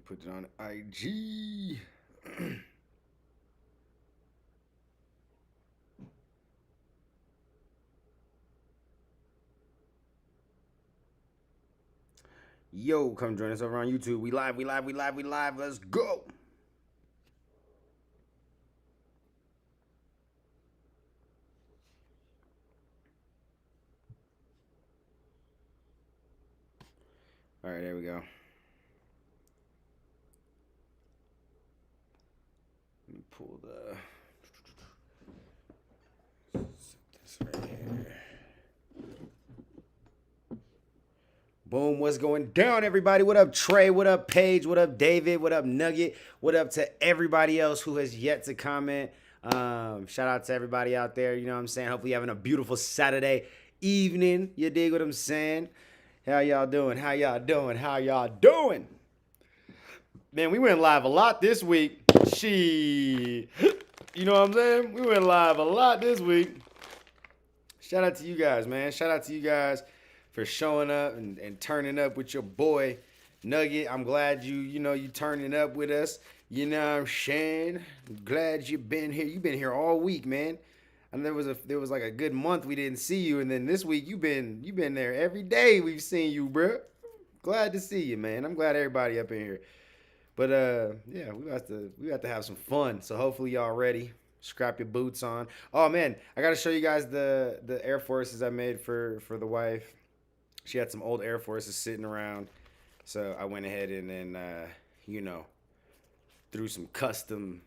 Put it on IG. Yo, come join us over on YouTube. We live. Let's go. All right, there we go. Let me pull the... Set this right here. Boom, what's going down, everybody? What up, Trey? What up, Paige? What up, David? What up, Nugget? What up to everybody else who has yet to comment? Shout out to everybody out there, you know what I'm saying? Hopefully you're having a beautiful Saturday evening. You dig what I'm saying? How y'all doing? How y'all doing? How y'all doing? Man, we went live a lot this week. You know what I'm saying? We went live a lot this week. Shout out to you guys, man. Shout out to you guys for showing up and turning up with your boy Nugget. I'm glad you turning up with us. You know what I'm saying? I'm glad you've been here. You've been here all week, man. And there was like a good month we didn't see you, and then this week you've been there every day. We've seen you, bro. Glad to see you, man. I'm glad everybody up in here. But yeah, we got to have some fun. So hopefully y'all ready. Strap your boots on. Oh man, I gotta show you guys the Air Forces I made for the wife. She had some old Air Forces sitting around, so I went ahead and then threw some custom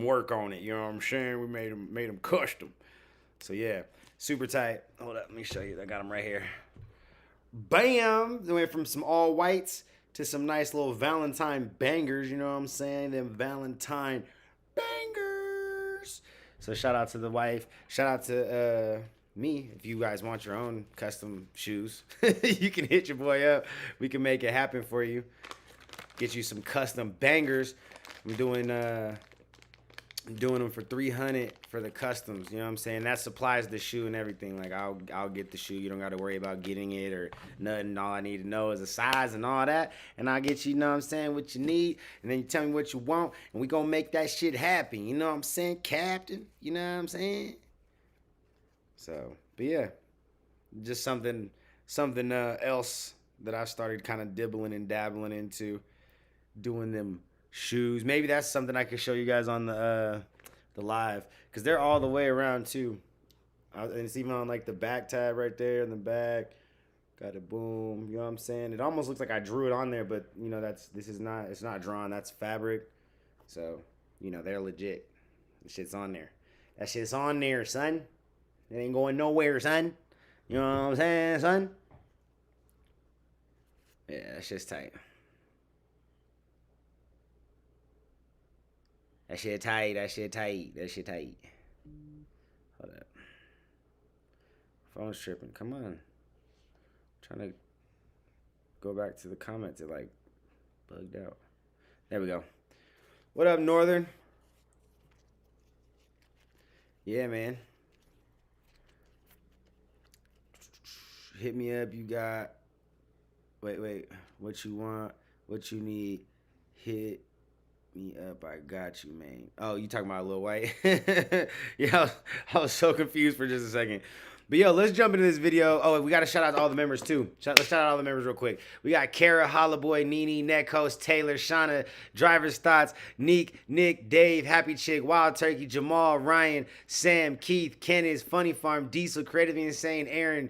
work on it. You know what I'm saying? We made them custom. So yeah, super tight. Hold up, let me show you. I got them right here. Bam! They went from some all whites to some nice little Valentine bangers. You know what I'm saying? Them Valentine bangers. So shout out to the wife. Shout out to me. If you guys want your own custom shoes, you can hit your boy up. We can make it happen for you. Get you some custom bangers. I'm doing them for $300 for the customs. You know what I'm saying? That supplies the shoe and everything. Like I'll get the shoe. You don't got to worry about getting it or nothing. All I need to know is the size and all that, and I'll get you. You know what I'm saying? What you need, and then you tell me what you want, and we gonna make that shit happen. You know what I'm saying, Captain? You know what I'm saying? So, but yeah, just something else that I started kind of dibbling and dabbling into, doing them shoes. Maybe that's something I could show you guys on the live, because they're all the way around too. And it's even on like the back tab right there in the back. Got it, boom. You know what I'm saying? It almost looks like I drew it on there, but you know it's not drawn. That's fabric. So they're legit. The shit's on there. That shit's on there, son. It ain't going nowhere, son. You know what I'm saying, son? Yeah, that shit's tight. That shit tight. Hold up. Phone's tripping. Come on. I'm trying to go back to the comments. It like bugged out. There we go. What up, Northern? Yeah, man. Hit me up. You got... Wait. What you want? What you need? Hit me up. I got you, man. Oh, you talking about Lil White? Yeah, I was so confused for just a second. But yo, let's jump into this video. Oh, we got to shout out to all the members too. Let's shout out all the members real quick. We got Kara, Hollaboy, Nene, Netcoast, Taylor, Shauna, Driver's Thoughts, Neek, Nick, Dave, Happy Chick, Wild Turkey, Jamal, Ryan, Sam, Keith, Kenneth, Funny Farm, Diesel, Creatively Insane, Aaron,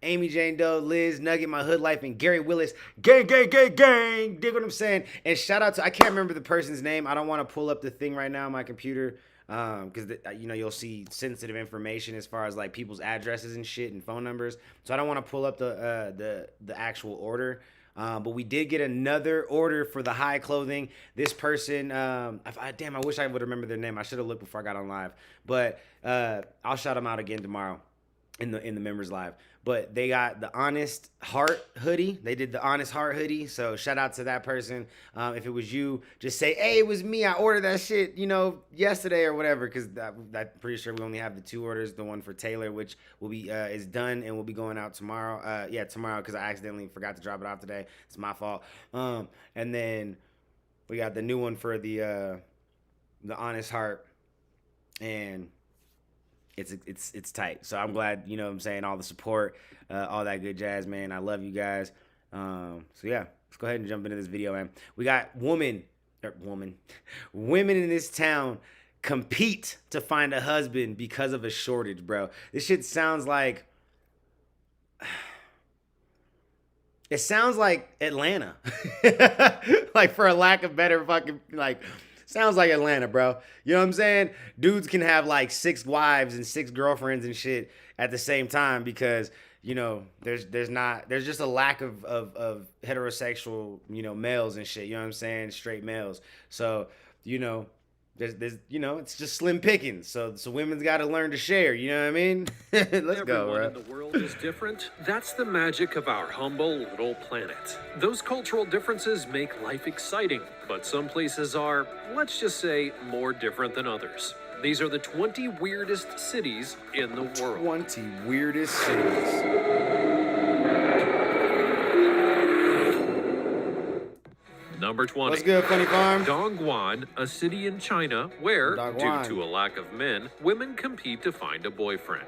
Amy Jane Doe, Liz, Nugget, My Hood Life, and Gary Willis. Gang. Dig what I'm saying? And shout out to, I can't remember the person's name. I don't want to pull up the thing right now on my computer. Because you'll see sensitive information as far as like people's addresses and shit and phone numbers. So I don't want to pull up the actual order. But we did get another order for the high clothing. This person, damn, I wish I would remember their name. I should have looked before I got on live. But I'll shout them out again tomorrow. in the members live. But they got the Honest Heart hoodie. They did the Honest Heart hoodie. So shout out to that person. If it was you, just say, hey, it was me. I ordered that shit, yesterday or whatever. Because I'm pretty sure we only have the 2 orders. The one for Taylor, which will be is done and will be going out tomorrow. Tomorrow, because I accidentally forgot to drop it off today. It's my fault. And then we got the new one for the Honest Heart, and it's tight. So I'm glad, what I'm saying, all the support, all that good jazz, man. I love you guys. So yeah, let's go ahead and jump into this video, man. We got women in this town compete to find a husband because of a shortage, bro. This shit sounds like, it sounds like Atlanta. Like, for a lack of better fucking, like, sounds like Atlanta, bro. You know what I'm saying? Dudes can have like 6 wives and 6 girlfriends and shit at the same time because, there's just a lack of heterosexual, males and shit. You know what I'm saying? Straight males. So, there's it's just slim pickings. So women's got to learn to share. You know what I mean? Let's go, bro. Everyone in the world is different. That's the magic of our humble little planet. Those cultural differences make life exciting, but some places are, let's just say, more different than others. These are the 20 weirdest cities in the world. 20 weirdest cities. Number 20. What's good, Funny Farm? Dongguan, a city in China where, Dongguan. due to a lack of men, women compete to find a boyfriend.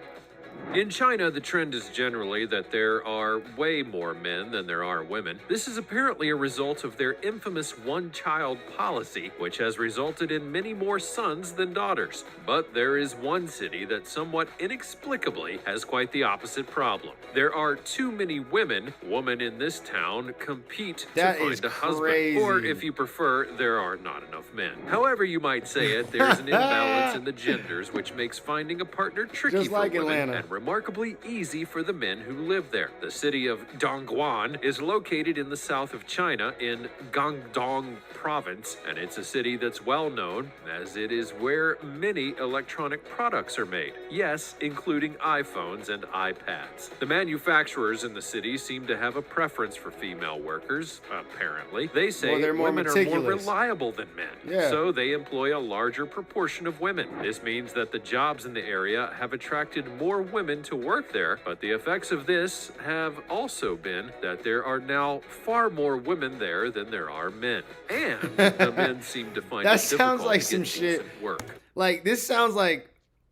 In China, the trend is generally that there are way more men than there are women. This is apparently a result of their infamous one-child policy, which has resulted in many more sons than daughters. But there is one city that somewhat inexplicably has quite the opposite problem. There are too many women. Women in this town compete to find a husband. Or, if you prefer, there are not enough men. However you might say it, there's an imbalance in the genders, which makes finding a partner tricky just like for women Atlanta. and remarkably easy for the men who live there. The city of Dongguan is located in the south of China in Guangdong province, and it's a city that's well known as it is where many electronic products are made. Yes, including iPhones and iPads. The manufacturers in the city seem to have a preference for female workers, apparently. They say women are more reliable than men, so they employ a larger proportion of women. This means that the jobs in the area have attracted more women to work there, but the effects of this have also been that there are now far more women there than there are men, and the men seem to find that it sounds like to some get shit. Work. Like, this sounds like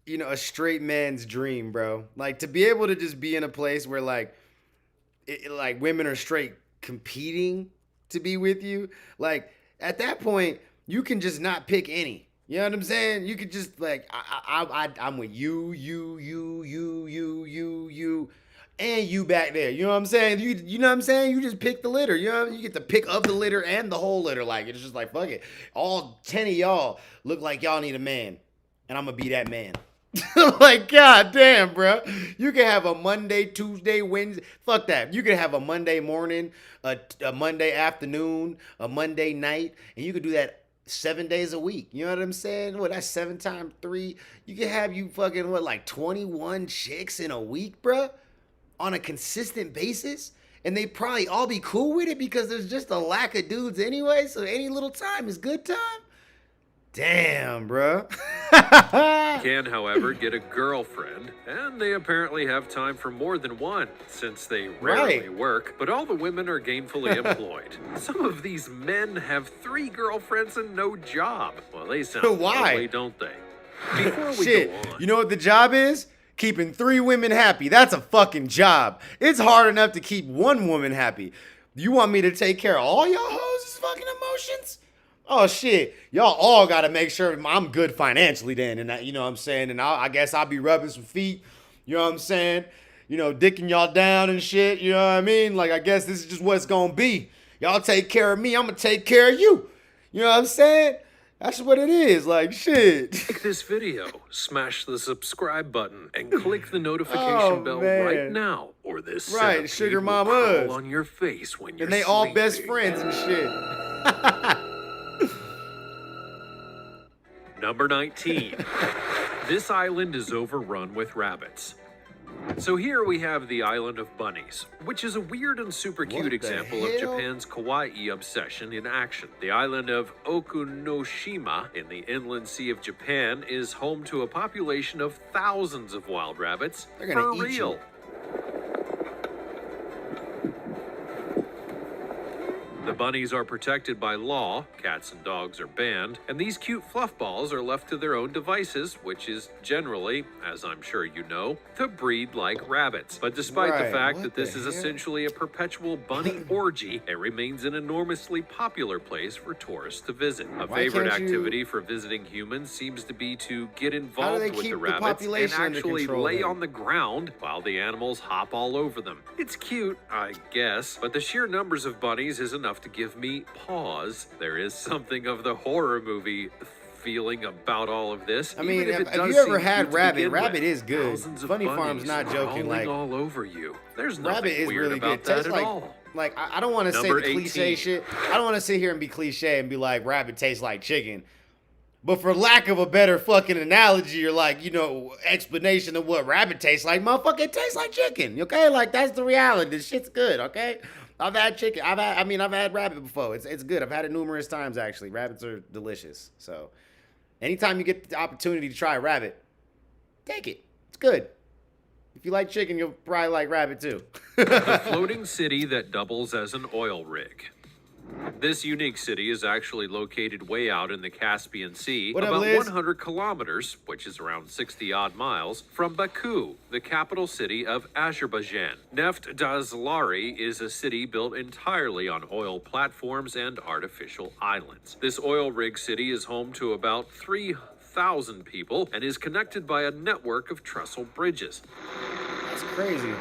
a straight man's dream, bro. Like, to be able to just be in a place where like women are straight competing to be with you. Like, at that point, you can just not pick any. You know what I'm saying? You could just like, I'm with you, and you back there. You know what I'm saying? You know what I'm saying? You just pick the litter. You know what I mean? You get to pick up the litter and the whole litter. Like, it's just like, fuck it. All 10 of y'all look like y'all need a man, and I'm gonna be that man. Like, god damn, bro. You can have a Monday, Tuesday, Wednesday. Fuck that. You can have a Monday morning, a Monday afternoon, a Monday night, and you could do that 7 days a week. You know what I'm saying? What, that's 7 times 3. You can have you fucking, like 21 chicks in a week, bruh, on a consistent basis. And they probably all be cool with it because there's just a lack of dudes anyway. So any little time is good time. Damn, bruh. Can, however, get a girlfriend, and they apparently have time for more than one, since they rarely work, but all the women are gainfully employed. Some of these men have 3 girlfriends and no job. Well, they sound lovely, don't they? Before we go on, you know what the job is? Keeping 3 women happy. That's a fucking job. It's hard enough to keep 1 woman happy. You want me to take care of all y'all hoes' fucking emotions? Oh shit, y'all all gotta make sure I'm good financially then, and that, you know what I'm saying, and I guess I'll be rubbing some feet, you know what I'm saying, dicking y'all down and shit, you know what I mean, like, I guess this is just what it's gonna be. Y'all take care of me, I'm gonna take care of you, you know what I'm saying? That's what it is, like, shit. Like this video, smash the subscribe button, and click the notification bell right now, or this sugar mama mamas on your face when you're and they sleeping. all best friends and shit. Number 19. This island is overrun with rabbits. So here we have the island of bunnies, which is a weird and super cute What the example of hell? Japan's kawaii obsession in action. The island of Okunoshima in the inland sea of Japan is home to a population of thousands of wild rabbits. They're gonna For eat real. you. The bunnies are protected by law, cats and dogs are banned, and these cute fluff balls are left to their own devices, which is generally, as I'm sure you know, to breed like rabbits. But despite the Right, fact what that this the is hell? essentially a perpetual bunny orgy, it remains an enormously popular place for tourists to visit. A Why favorite can't you- activity for visiting humans seems to be to get they involved with keep the the rabbits and population under actually control lay then? on the ground while the animals hop all over them. It's cute, I guess, but the sheer numbers of bunnies is enough to give me pause. There is something of the horror movie feeling about all of this. I mean, even if it if does you ever seem had cute to Rabbit, begin Rabbit with. is good. Thousands of Funny Farm's bunnies not joking. crawling Like, all over you. There's Rabbit nothing is weird really about good. that Tastes at like, all. like I don't want to say Number the cliche 18. shit. I don't want to sit here and be cliche and be like, rabbit tastes like chicken. But for lack of a better fucking analogy or like, you know, explanation of what rabbit tastes like, motherfucker, it tastes like chicken. Okay? Like, that's the reality. This shit's good, okay? I've had chicken. I've had rabbit before. It's good. I've had it numerous times, actually. Rabbits are delicious. So, anytime you get the opportunity to try a rabbit, take it. It's good. If you like chicken, you'll probably like rabbit too. The floating city that doubles as an oil rig. This unique city is actually located way out in the Caspian Sea, What up, about Liz? 100 kilometers, which is around 60 odd miles, from Baku, the capital city of Azerbaijan. Neft Dazlari is a city built entirely on oil platforms and artificial islands. This oil rig city is home to about 3,000 people and is connected by a network of trestle bridges. That's crazy.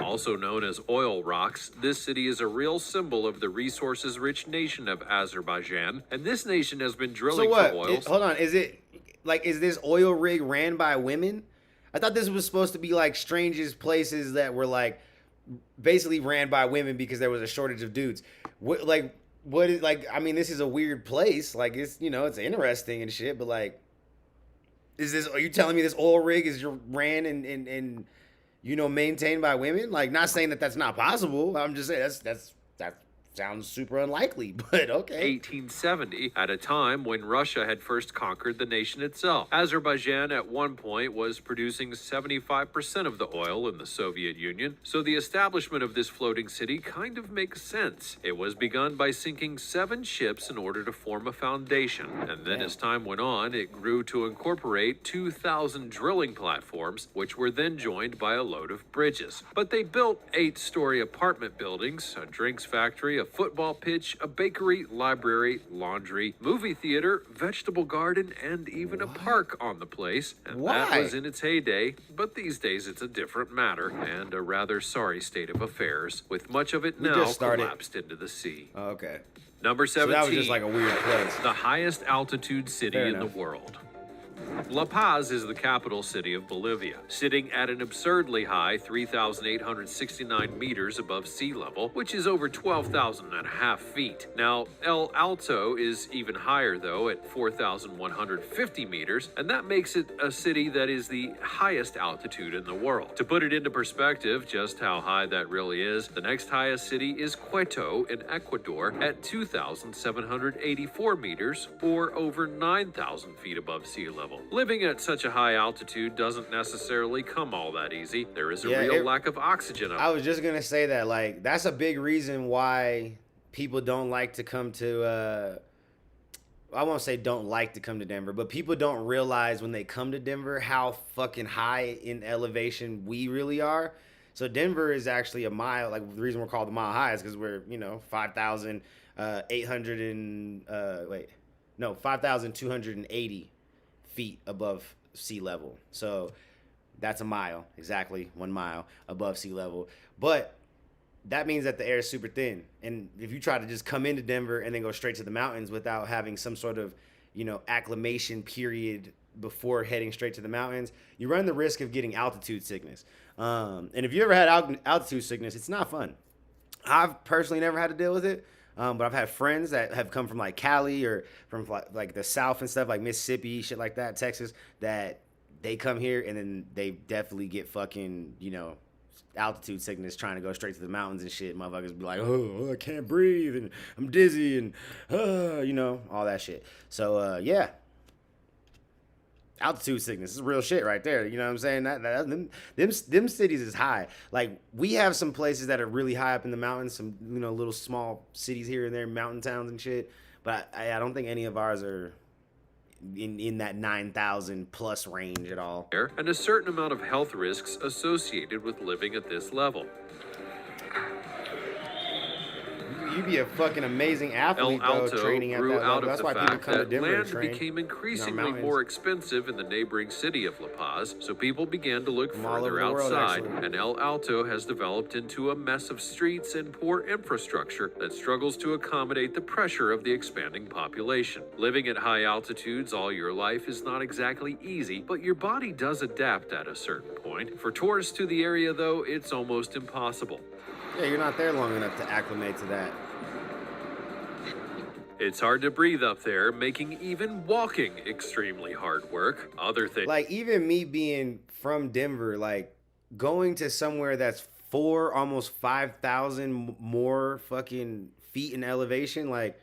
Also known as oil rocks, this city is a real symbol of the resources-rich nation of Azerbaijan, and this nation has been So drilling what? for oil. Hold on. Is this oil rig ran by women? I thought this was supposed to be like strangest places that were like basically ran by women because there was a shortage of dudes. I mean, this is a weird place. Like, it's, you know, it's interesting and shit, but like, are you telling me this oil rig is ran and you know, maintained by women? Like, not saying that that's not possible. I'm just saying that sounds super unlikely, but okay. 1870, at a time when Russia had first conquered the nation itself. Azerbaijan at one point was producing 75% of the oil in the Soviet Union, so the establishment of this floating city kind of makes sense. It was begun by sinking 7 ships in order to form a foundation, and then as time went on, it grew to incorporate 2,000 drilling platforms, which were then joined by a load of bridges. But they built 8-story apartment buildings, a drinks factory, a football pitch, a bakery, library, laundry, movie theater, vegetable garden, and even a park on the place. And that Why? was in its heyday, but these days it's a different matter and a rather sorry state of affairs, with much of it now just started. collapsed into the sea. Oh, okay. Number So 17, that was just like a weird place. the highest altitude city Fair in enough. the world. La Paz is the capital city of Bolivia, sitting at an absurdly high 3,869 meters above sea level, which is over 12,000 and a half feet. Now, El Alto is even higher, though, at 4,150 meters, and that makes it a city that is the highest altitude in the world. To put it into perspective, just how high that really is, the next highest city is Quito in Ecuador at 2,784 meters, or over 9,000 feet above sea level. Living at such a high altitude doesn't necessarily come all that easy. There is a real lack of oxygen up I was just gonna say that, like, that's a big reason why people don't like to come to I won't say don't like to come to Denver, but people don't realize when they come to Denver how fucking high in elevation we really are. So Denver is actually a mile, like the reason we're called the Mile High is because we're, you know, 5,280 feet above sea level. So that's a mile, exactly 1 mile above sea level. But that means that the air is super thin. And if you try to just come into Denver and then go straight to the mountains without having some sort of, you know, acclimation period before heading straight to the mountains, you run the risk of getting altitude sickness. And if you ever had altitude sickness, it's not fun. I've personally never had to deal with it. But I've had friends that have come from like Cali or from like the South and stuff, like Mississippi, shit like that, Texas, that they come here and then they definitely get fucking, altitude sickness trying to go straight to the mountains and shit. Motherfuckers be like, oh, I can't breathe and I'm dizzy and, all that shit. So, yeah. Altitude sickness is real shit right there. You know what I'm saying? Them cities is high. Like, we have some places that are really high up in the mountains, some, little small cities here and there, mountain towns and shit. But I don't think any of ours are in that 9,000 plus range at all. And a certain amount of health risks associated with living at this level. You'd be a fucking amazing athlete, El Alto training at grew that out level. That's of why the people fact come to that Denver to land train. became increasingly mountains. more expensive in the neighboring city of La Paz, so people began to look From all further over the world, outside, actually. and El Alto has developed into a mess of streets and poor infrastructure that struggles to accommodate the pressure of the expanding population. Living at high altitudes all your life is not exactly easy, but your body does adapt at a certain point. For tourists to the area, though, it's almost impossible. Yeah, you're not there long enough to acclimate to that. It's hard to breathe up there, making even walking extremely hard work. Other things. Like, even me being from Denver, like, going to somewhere that's almost 5,000 more fucking feet in elevation, like,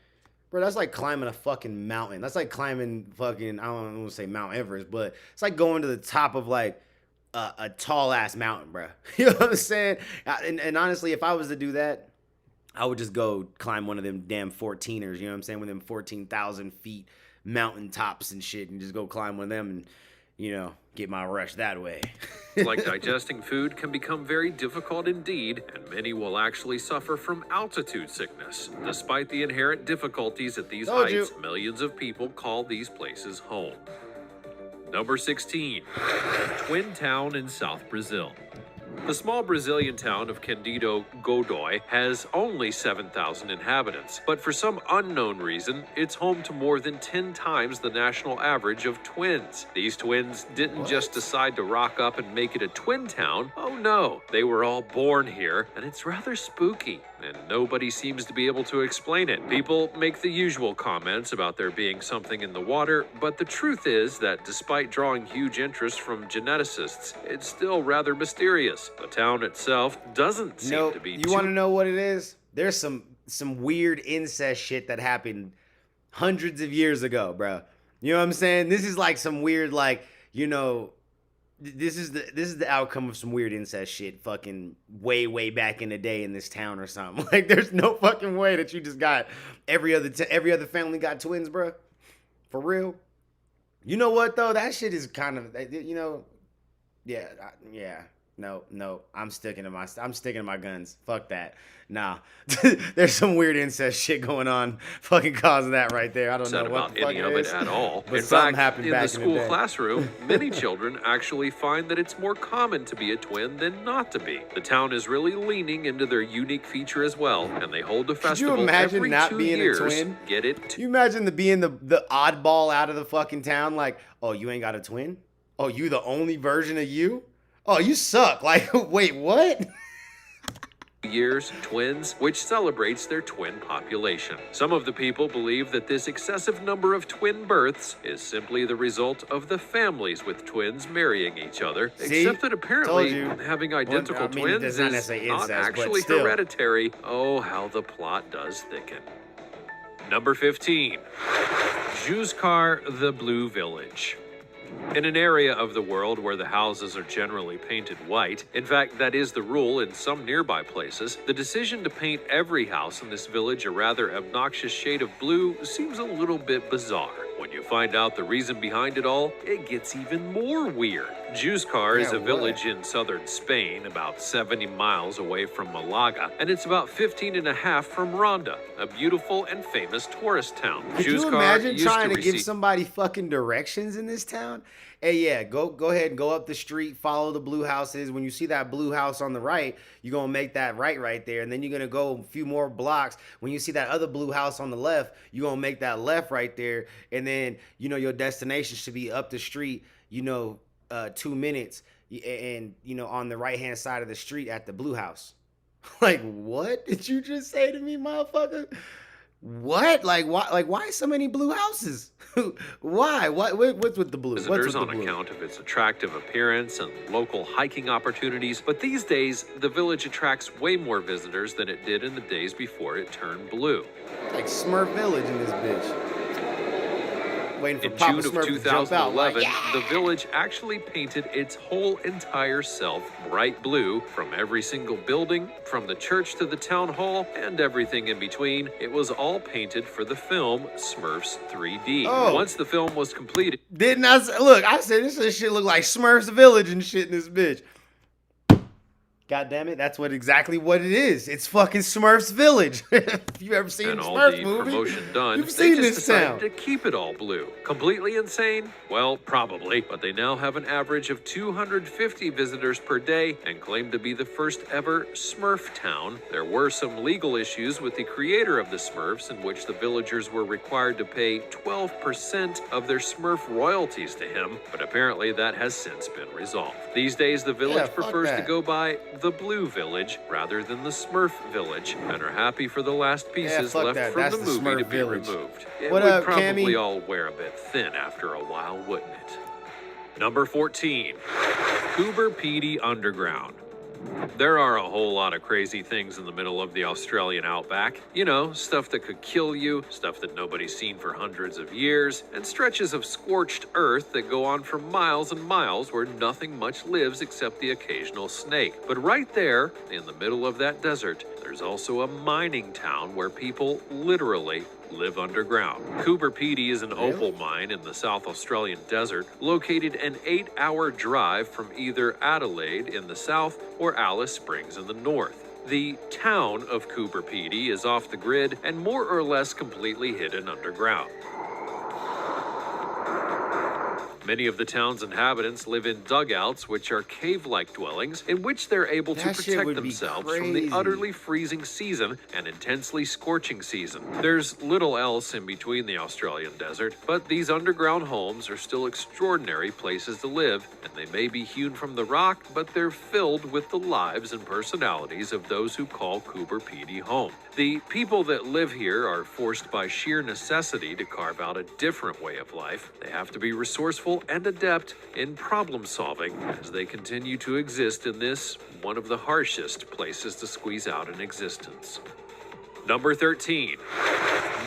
bro, that's like climbing a fucking mountain. That's like climbing fucking, I don't want to say Mount Everest, but it's like going to the top of, like, a tall-ass mountain, bro. You know what I'm saying? And honestly, if I was to do that, I would just go climb one of them damn 14ers, you know what I'm saying? With them 14,000 feet mountain tops and shit, and just go climb one of them and, get my rush that way. Like digesting food can become very difficult indeed, and many will actually suffer from altitude sickness. Despite the inherent difficulties at these heights, millions of people call these places home. Number 16, Twin Town in South Brazil. The small Brazilian town of Candido Godoy has only 7,000 inhabitants, but for some unknown reason, it's home to more than 10 times the national average of twins. These twins didn't just decide to rock up and make it a twin town. Oh no, they were all born here, and it's rather spooky, and nobody seems to be able to explain it. People make the usual comments about there being something in the water, but the truth is that despite drawing huge interest from geneticists, it's still rather mysterious. The town itself doesn't seem to be You want to know what it is? There's some weird incest shit that happened hundreds of years ago, bro. You know what I'm saying? This is like some weird, like, this is the outcome of some weird incest shit fucking way back in the day in this town or something. Like, there's no fucking way that you just got every other family got twins, bro. For real. You know what though? That shit is kind of, yeah. No, I'm sticking to my guns. Fuck that. Nah, there's some weird incest shit going on, fucking causing that right there. I don't know what the fuck any of it at all. But in something fact, happened in back the school in the day. classroom, many children actually find that it's more common to be a twin than not to be. The town is really leaning into their unique feature as well, and they hold a festival Could you imagine every not 2 being years. a twin? Get it? You imagine being the oddball out of the fucking town? Like, oh, you ain't got a twin? Oh, you the only version of you? Oh, you suck. Like, wait, what? Years, twins, which celebrates their twin population. Some of the people believe that this excessive number of twin births is simply the result of the families with twins marrying each other, except that apparently having identical twins is not actually hereditary. Oh, how the plot does thicken. Number 15, Juskar, the Blue Village. In an area of the world where the houses are generally painted white, in fact, that is the rule in some nearby places, the decision to paint every house in this village a rather obnoxious shade of blue seems a little bit bizarre. When you find out the reason behind it all, it gets even more weird. Juskar is a village in southern Spain, about 70 miles away from Malaga, and it's about 15 and a half from Ronda, a beautiful and famous tourist town. Could you imagine trying to give somebody fucking directions in this town? Hey, yeah, go ahead and go up the street, follow the blue houses. When you see that blue house on the right, you're going to make that right there. And then you're going to go a few more blocks. When you see that other blue house on the left, you're going to make that left right there. And then, your destination should be up the street, 2 minutes. And, on the right-hand side of the street at the blue house. Like, what did you just say to me, motherfucker? What? Like why? Like why so many blue houses? Why? What's with the blue? What's with Visitors the on blue? account of its attractive appearance and local hiking opportunities, but these days, the village attracts way more visitors than it did in the days before it turned blue. It's like Smurf Village in this bitch. Waiting for In Papa June of Smurf to jump out. Like, 2011, yeah! the village actually painted its whole entire self bright blue, from every single building, from the church to the town hall, and everything in between. It was all painted for the film Smurfs 3D. Oh. Once the film was completed, Didn't I say, look, I said this shit look like Smurf's Village and shit in this bitch. God damn it, that's exactly what it is. It's fucking Smurf's Village. If you ever seen and the all Smurf the movie, promotion done, you've they seen just this decided town. to keep it all blue. Completely insane? Well, probably, but they now have an average of 250 visitors per day and claim to be the first ever Smurf town. There were some legal issues with the creator of the Smurfs, in which the villagers were required to pay 12% of their Smurf royalties to him, but apparently that has since been resolved. These days, the village fuck prefers to that. go by the Blue Village rather than the Smurf Village, and are happy for the last pieces fuck left that. from That's the the movie Smurf to be Village. removed. It What would up, probably Cammy? all wear a bit thin after a while, wouldn't it? Number 14, Coober Pedy Underground. There are a whole lot of crazy things in the middle of the Australian outback. You know, stuff that could kill you, stuff that nobody's seen for hundreds of years, and stretches of scorched earth that go on for miles and miles where nothing much lives except the occasional snake. But right there, in the middle of that desert, there's also a mining town where people literally live underground. Coober Pedy is an opal mine in the South Australian desert, located an 8-hour drive from either Adelaide in the south or Alice Springs in the north. The town of Coober Pedy is off the grid and more or less completely hidden underground. Many of the town's inhabitants live in dugouts, which are cave-like dwellings in which they're able to That shit protect would be themselves from the crazy. utterly freezing season and intensely scorching season. There's little else in between the Australian desert, but these underground homes are still extraordinary places to live, and they may be hewn from the rock, but they're filled with the lives and personalities of those who call Coober Pedy home. The people that live here are forced by sheer necessity to carve out a different way of life. They have to be resourceful and adept in problem solving as they continue to exist in this, one of the harshest places to squeeze out an existence. Number 13.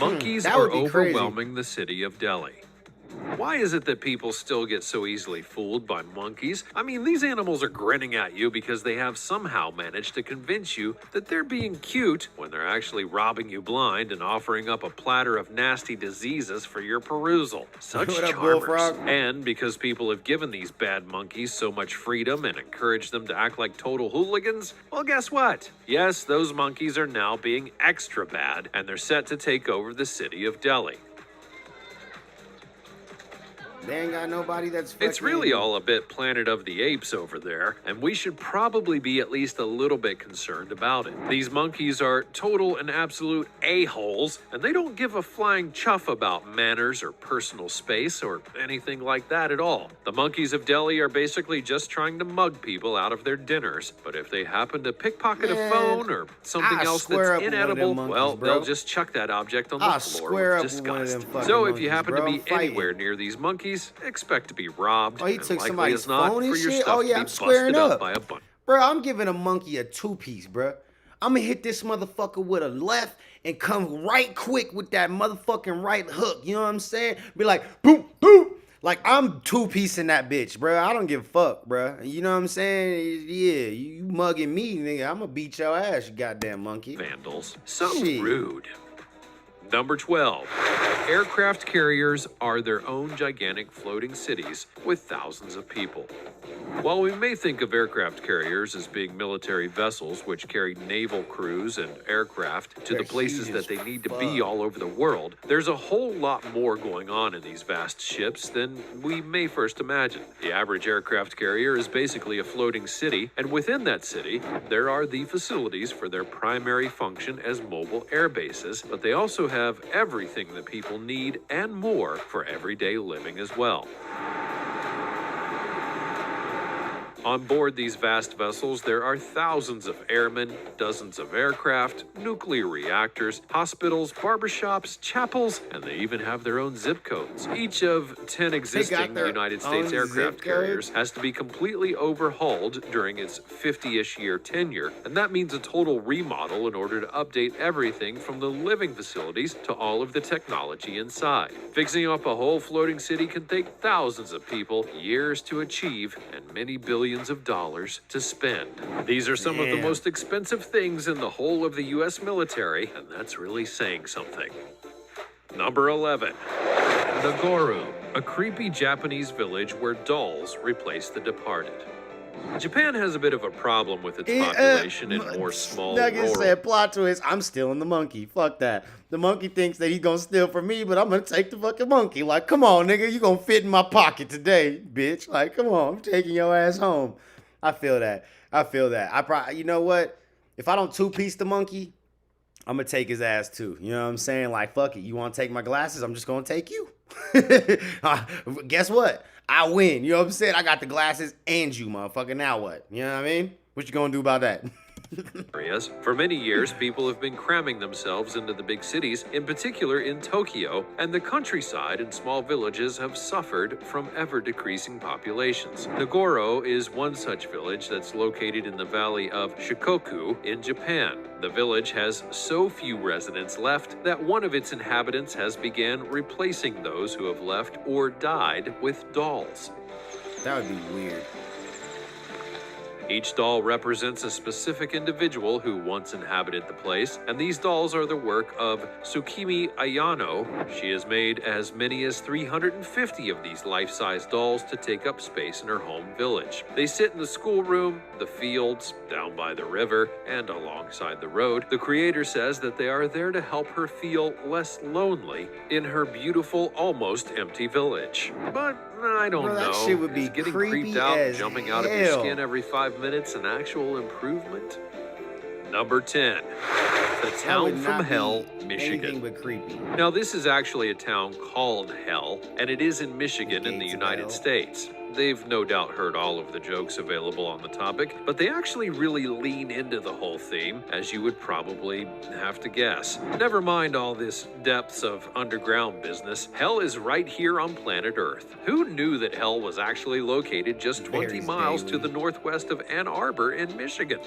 Monkeys that are would be crazy. overwhelming the city of Delhi. Why is it that people still get so easily fooled by monkeys? I mean, these animals are grinning at you because they have somehow managed to convince you that they're being cute when they're actually robbing you blind and offering up a platter of nasty diseases for your perusal. Such What up, charmers. Bullfrog? And because people have given these bad monkeys so much freedom and encouraged them to act like total hooligans, well, guess what? Yes, those monkeys are now being extra bad, and they're set to take over the city of Delhi. They ain't got nobody that's fucking... It's really all a bit Planet of the Apes over there, and we should probably be at least a little bit concerned about it. These monkeys are total and absolute a-holes, and they don't give a flying chuff about manners or personal space or anything like that at all. The monkeys of Delhi are basically just trying to mug people out of their dinners, but if they happen to pickpocket a phone or something I'll else square that's up with one of them inedible, monkeys, well, bro. they'll just chuck that object on the I'll floor square with up with one of disgust. them fucking So if monkeys, you happen bro. to I'm be fighting. anywhere near these monkeys, expect to be robbed. Oh, he and took likely somebody's as not, phone and for your shit? stuff Oh, to yeah, be I'm squaring busted up. by a bunch. Bro, I'm giving a monkey a two-piece, bro. I'm gonna hit this motherfucker with a left and come right quick with that motherfucking right hook. You know what I'm saying? Be like, boop, boop. Like, I'm two-piecing that bitch, bro. I don't give a fuck, bro. You know what I'm saying? Yeah, you mugging me, nigga. I'm gonna beat your ass, you goddamn monkey. Vandals. So Shit. rude. Number 12. Aircraft carriers are their own gigantic floating cities with thousands of people. While we may think of aircraft carriers as being military vessels which carry naval crews and aircraft to They're the places huge that as they need to fuck. be all over the world, there's a whole lot more going on in these vast ships than we may first imagine. The average aircraft carrier is basically a floating city, and within that city, there are the facilities for their primary function as mobile air bases, but they also have everything that people need and more for everyday living as well. On board these vast vessels, there are thousands of airmen, dozens of aircraft, nuclear reactors, hospitals, barbershops, chapels, and they even have their own zip codes. Each of 10 existing United States aircraft carriers has to be completely overhauled during its 50-ish year tenure, and that means a total remodel in order to update everything from the living facilities to all of the technology inside. Fixing up a whole floating city can take thousands of people, years to achieve, and many billions of dollars to spend. These are some of the most expensive things in the whole of the U.S. military, and that's really saying something. Number 11. Nagoro, a creepy Japanese village where dolls replace the departed. Japan has a bit of a problem with its population in more small Nugget rural... said, plot twist, I'm stealing the monkey. Fuck that. The monkey thinks that he's gonna steal from me, but I'm gonna take the fucking monkey. Like, come on, nigga, you gonna fit in my pocket today, bitch. Like, come on, I'm taking your ass home. I feel that. I probably, you know what? If I don't two-piece the monkey, I'm gonna take his ass too. You know what I'm saying? Like, fuck it. You wanna take my glasses? I'm just gonna take you. Guess what? I win. You know what I'm saying? I got the glasses and you, motherfucker. Now what? You know what I mean? What you gonna do about that? areas. For many years, people have been cramming themselves into the big cities, in particular in Tokyo, and the countryside and small villages have suffered from ever-decreasing populations. Nagoro is one such village that's located in the valley of Shikoku in Japan. The village has so few residents left that one of its inhabitants has began replacing those who have left or died with dolls. That would be weird. Each doll represents a specific individual who once inhabited the place, and these dolls are the work of Tsukimi Ayano. She has made as many as 350 of these life-size dolls to take up space in her home village. They sit in the schoolroom, the fields, down by the river, and alongside the road. The creator says that they are there to help her feel less lonely in her beautiful, almost empty village. But I don't know. That shit would be Is getting creepy creeped out and as jumping out of your skin every 5 minutes an actual improvement? Number 10. The Town from Hell, Michigan. Anything but creepy. Now, this is actually a town called Hell, and it is in Michigan in the United States. They've no doubt heard all of the jokes available on the topic, but they actually really lean into the whole theme, as you would probably have to guess. Never mind all this depths of underground business, Hell is right here on planet Earth. Who knew that Hell was actually located just 20 miles to the northwest of Ann Arbor in Michigan?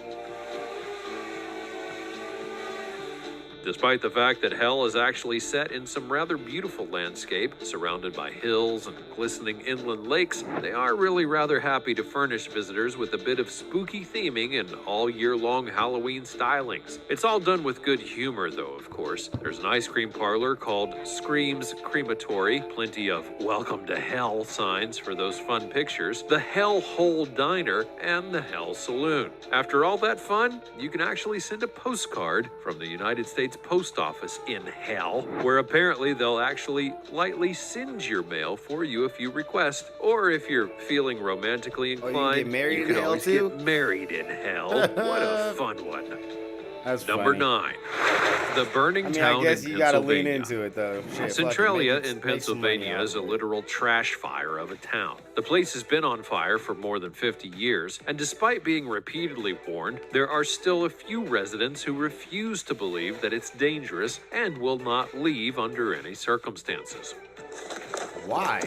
Despite the fact that Hell is actually set in some rather beautiful landscape, surrounded by hills and glistening inland lakes, they are really rather happy to furnish visitors with a bit of spooky theming and all-year-long Halloween stylings. It's all done with good humor, though, of course. There's an ice cream parlor called Scream's Crematory, plenty of Welcome to Hell signs for those fun pictures, the Hell Hole Diner, and the Hell Saloon. After all that fun, you can actually send a postcard from the United States Post Office in Hell, where apparently they'll actually lightly singe your mail for you if you request, or if you're feeling romantically inclined, you can always get married in Hell. What a fun one. That's Number funny. 9. The burning town I guess in you gotta lean Pennsylvania. into it though. Shit, Centralia fuck it, in make some Pennsylvania money is a out of it. literal trash fire of a town. The place has been on fire for more than 50 years, and despite being repeatedly warned, there are still a few residents who refuse to believe that it's dangerous and will not leave under any circumstances. Why?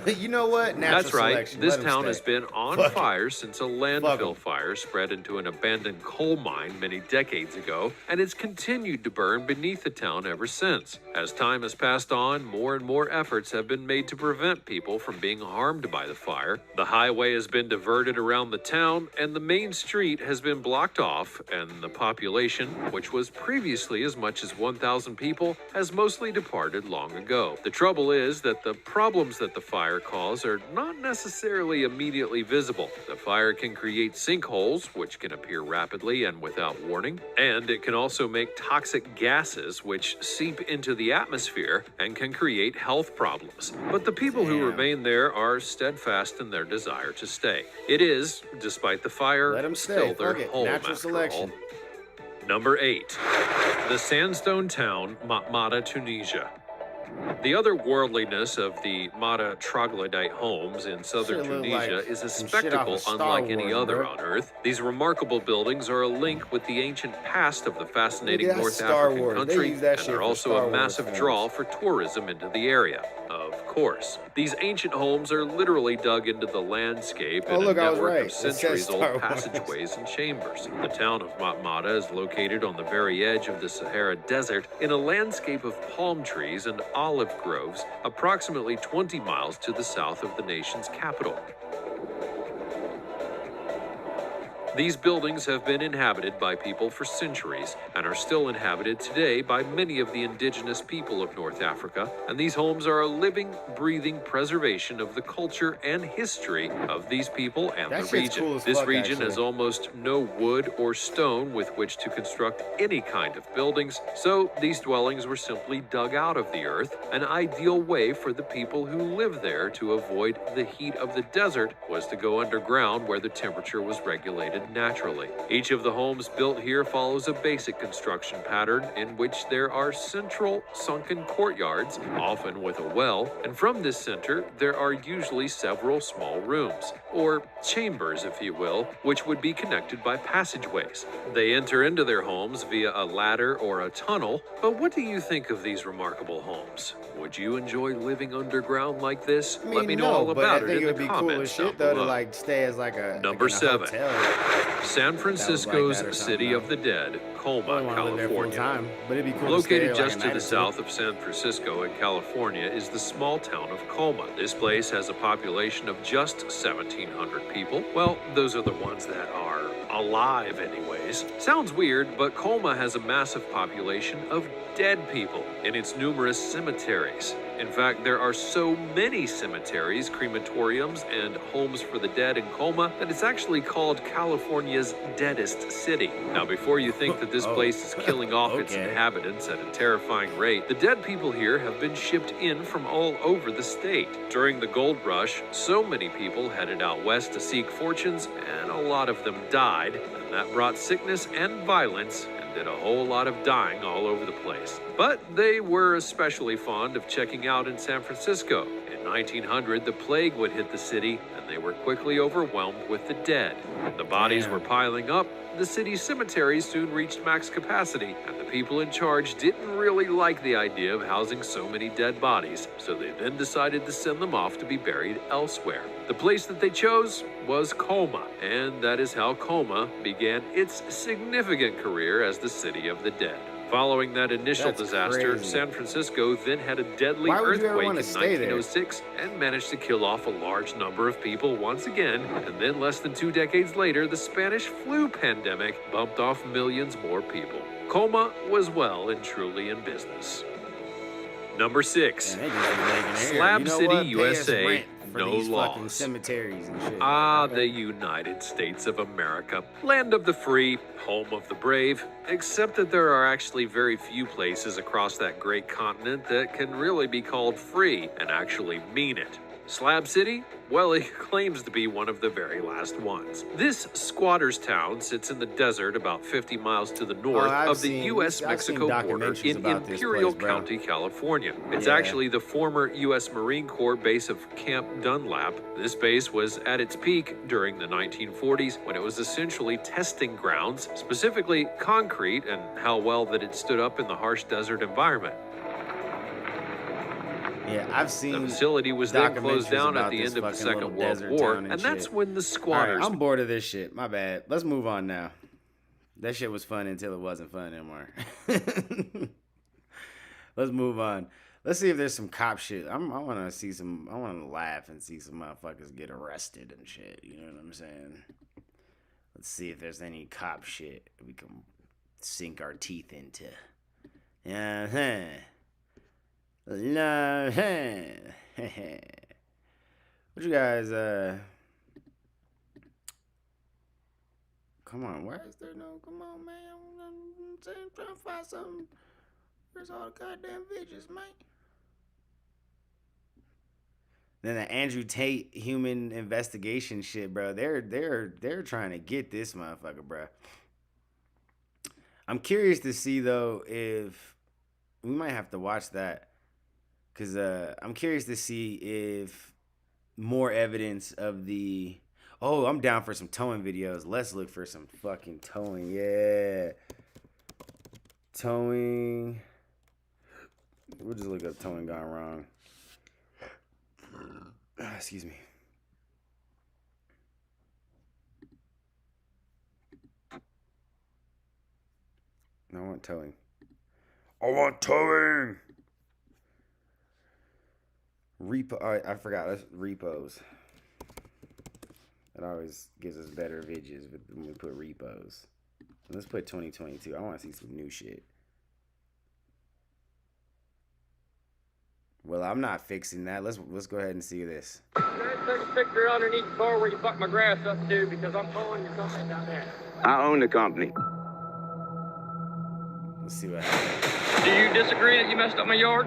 You know what? Natural That's right. selection. This Let 'em town stay. has been on Fuck it. fire since a Fuck 'em. landfill fire spread into an abandoned coal mine many decades ago, and it's continued to burn beneath the town ever since. As time has passed on, more and more efforts have been made to prevent people from being harmed by the fire. The highway has been diverted around the town, and the main street has been blocked off, and the population, which was previously as much as 1,000 people, has mostly departed long ago. The trouble is that the problems that the fire cause are not necessarily immediately visible. The fire can create sinkholes, which can appear rapidly and without warning, and it can also make toxic gases which seep into the atmosphere and can create health problems. But the people who remain there are steadfast in their desire to stay. It is, despite the fire, Let 'em stay. still their Fuck it. home Natural after selection. all. Number 8. The sandstone town, Matmata, Tunisia. The otherworldliness of the Mata troglodyte homes in southern Shit look Tunisia like is a some shit off spectacle of Star unlike any Wars, other bro. on Earth. These remarkable buildings are a link with the ancient past of the Look fascinating at that North Star African Wars. They country, use that and shit are for also a Star Wars massive draw films. for tourism into the area. Of course, these ancient homes are literally dug into the landscape Oh, in a look, I was network right. of It says centuries-old Star Wars. passageways and chambers. The town of Matmata is located on the very edge of the Sahara Desert in a landscape of palm trees and olive groves, approximately 20 miles to the south of the nation's capital. These buildings have been inhabited by people for centuries and are still inhabited today by many of the indigenous people of North Africa, and these homes are a living, breathing preservation of the culture and history of these people and That the shit's region. cool as This fuck, region has actually. almost no wood or stone with which to construct any kind of buildings, so these dwellings were simply dug out of the earth. An ideal way for the people who live there to avoid the heat of the desert was to go underground where the temperature was regulated naturally. Each of the homes built here follows a basic construction pattern in which there are central sunken courtyards, often with a well, and from this center there are usually several small rooms, or chambers if you will, which would be connected by passageways. They enter into their homes via a ladder or a tunnel, but what do you think of these remarkable homes? Would you enjoy living underground like this? I mean, Let me know no, all but I about it think in it the would be cool as comments down shit though to below. like stay as like Number in a 7. hotel. San That was like Francisco's that or something, City though. of the Dead, I Colma, wouldn't want to live there full California. time, but it'd be cool to stay Located there, like, just a to night the or two. south of San Francisco in California is the small town of Colma. This place has a population of just 1,700 people. Well, those are the ones that are alive anyways. Sounds weird, but Colma has a massive population of dead people in its numerous cemeteries. In fact, there are so many cemeteries, crematoriums, and homes for the dead in Colma that it's actually called California's deadest city. Now, before you think that this Oh. place is killing off its Okay. inhabitants at a terrifying rate, the dead people here have been shipped in from all over the state. During the gold rush, so many people headed out west to seek fortunes, and a lot of them died, and that brought sickness and violence and did a whole lot of dying all over the place. But they were especially fond of checking out in San Francisco. In 1900, the plague would hit the city, and they were quickly overwhelmed with the dead. The bodies Damn. were piling up. The city's cemeteries soon reached max capacity, and the people in charge didn't really like the idea of housing so many dead bodies, so they then decided to send them off to be buried elsewhere. The place that they chose was Colma, and that is how Colma began its significant career as the City of the Dead. Following that initial That's disaster, crazy. San Francisco then had a deadly Why would you ever earthquake wanna in stay there? 1906 and managed to kill off a large number of people once again. And then less than 2 decades later, the Spanish flu pandemic bumped off millions more people. Colma was well and truly in business. Number 6. Man, they just be making air. Slab You know City, what? Pay us USA, rent for no these fucking laws. cemeteries and shit. Ah, Okay. the United States of America. Land of the free, home of the brave. Except that there are actually very few places across that great continent that can really be called free and actually mean it. Slab City? Well, it claims to be one of the very last ones. This squatter's town sits in the desert about 50 miles to the north I've of the seen- U.S.-Mexico I've seen border documentaries in about this Imperial place, bro. County, California. It's Yeah. actually the former U.S. Marine Corps base of Camp Dunlap. This base was at its peak during the 1940s when it was essentially testing grounds, specifically concrete and how well that it stood up in the harsh desert environment. Yeah, I've seen The facility was then closed documentaries down at about the this end of the fucking Second little World desert War, town and that's shit. when the All right, squatters I'm bored of this shit. My bad. Let's move on now. That shit was fun until it wasn't fun anymore. Let's move on. Let's see if there's some cop shit. I want to see some. I want to laugh and see some motherfuckers get arrested and shit. You know what I'm saying? Let's see if there's any cop shit we can sink our teeth into. No, what you guys, come on, why is there no, come on, man, I'm trying to find something, where's all the goddamn videos, man? Then the Andrew Tate human investigation shit, bro, they're trying to get this motherfucker, bro. I'm curious to see, though, if, we might have to watch that. Because I'm curious to see if more evidence of the... Oh, I'm down for some towing videos. Let's look for some fucking towing. Yeah. Towing. We'll just look up towing gone wrong. Excuse me. No, I want towing. I want towing! Repo. I forgot. That's repos. It always gives us better vidges when we put repos. Let's put 2022. I want to see some new shit. Well, I'm not fixing that. Let's go ahead and see this. Guys, take a picture underneath the car where you fucked my grass up too, because I'm calling your company down there. I own the company. Let's see what happens. Do you disagree that you messed up my yard?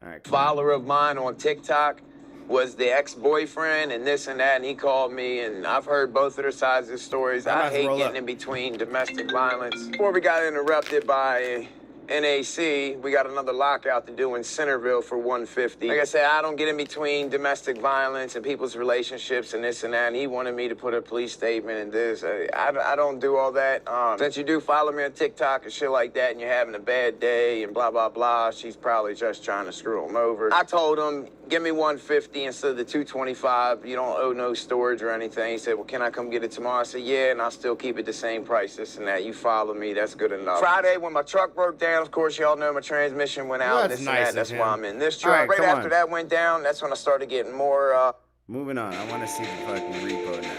All right, cool. Follower of mine on TikTok was the ex-boyfriend and this and that, and he called me, and I've heard both of their sides of the stories. I hate getting in between domestic violence. Before we got interrupted by NAC, we got another lockout to do in Centerville for 150. Like I said, I don't get in between domestic violence and people's relationships and this and that, and he wanted me to put a police statement in this. I don't do all that. Since you do follow me on TikTok and shit like that, and you're having a bad day and blah, blah, blah, she's probably just trying to screw him over. I told him, give me 150 instead of the 225. You don't owe no storage or anything. He said, well, can I come get it tomorrow? I said, yeah, and I'll still keep it the same price, this and that. You follow me, that's good enough. Friday, when my truck broke down, of course, y'all know my transmission went out. That's this nice and that. That's of why him. I'm in this truck. Right after that went down, that's when I started getting more, Moving on. I want to see the fucking repo now.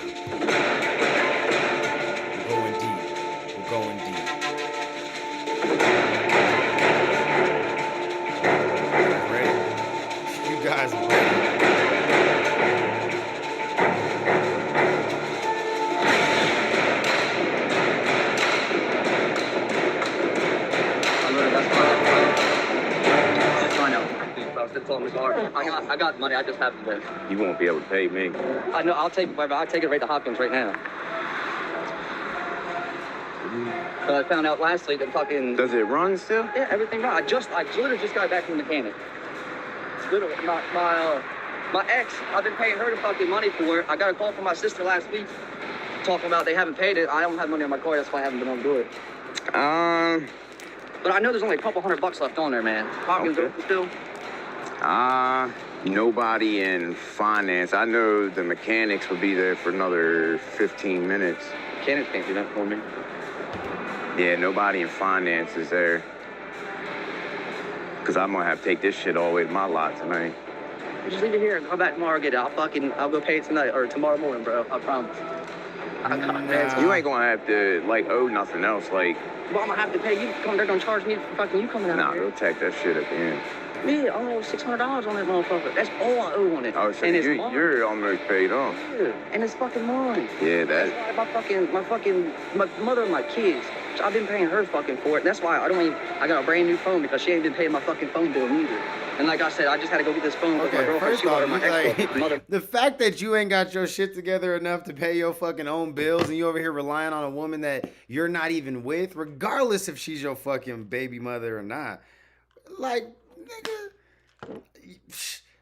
We're going deep. We're going deep. Ready? You guys are ready. I got money. I just have to. you won't be able to pay me. I know. I'll take it right to Hopkins right now. I found out last week that fucking. Does it run still? Yeah, everything right. I literally just got back from the mechanic. It's literally my ex. I've been paying her the fucking money for it. I got a call from my sister last week talking about they haven't paid it. I don't have money on my car. That's why I haven't been able to do it. But I know there's only a couple $100 left on there, man. Hopkins open still. Nobody in finance. I know the mechanics will be there for another 15 minutes. Mechanics can't do that for me. Yeah, nobody in finance is there. Because I'm going to have to take this shit all the way to my lot tonight. Just leave it here and come back tomorrow and get it. I'll go pay it tonight or tomorrow morning, bro. I promise. You ain't going to have to, owe nothing else. Well, I'm going to have to pay you. They're going to charge me for fucking you coming out Nah, here. they'll take that shit at the end. Yeah, I owe $600 on that motherfucker. That's all I owe on it. Oh, so and you're almost paid off. Yeah, and it's fucking mine. Yeah, That's why my mother and my kids, I've been paying her fucking for it. That's why I got a brand new phone because she ain't been paying my fucking phone bill either. And like I said, I just had to go get this phone with my girlfriend. First She ordered my off, mother. the fact that you ain't got your shit together enough to pay your fucking own bills and you over here relying on a woman that you're not even with, regardless if she's your fucking baby mother or not. Nigga,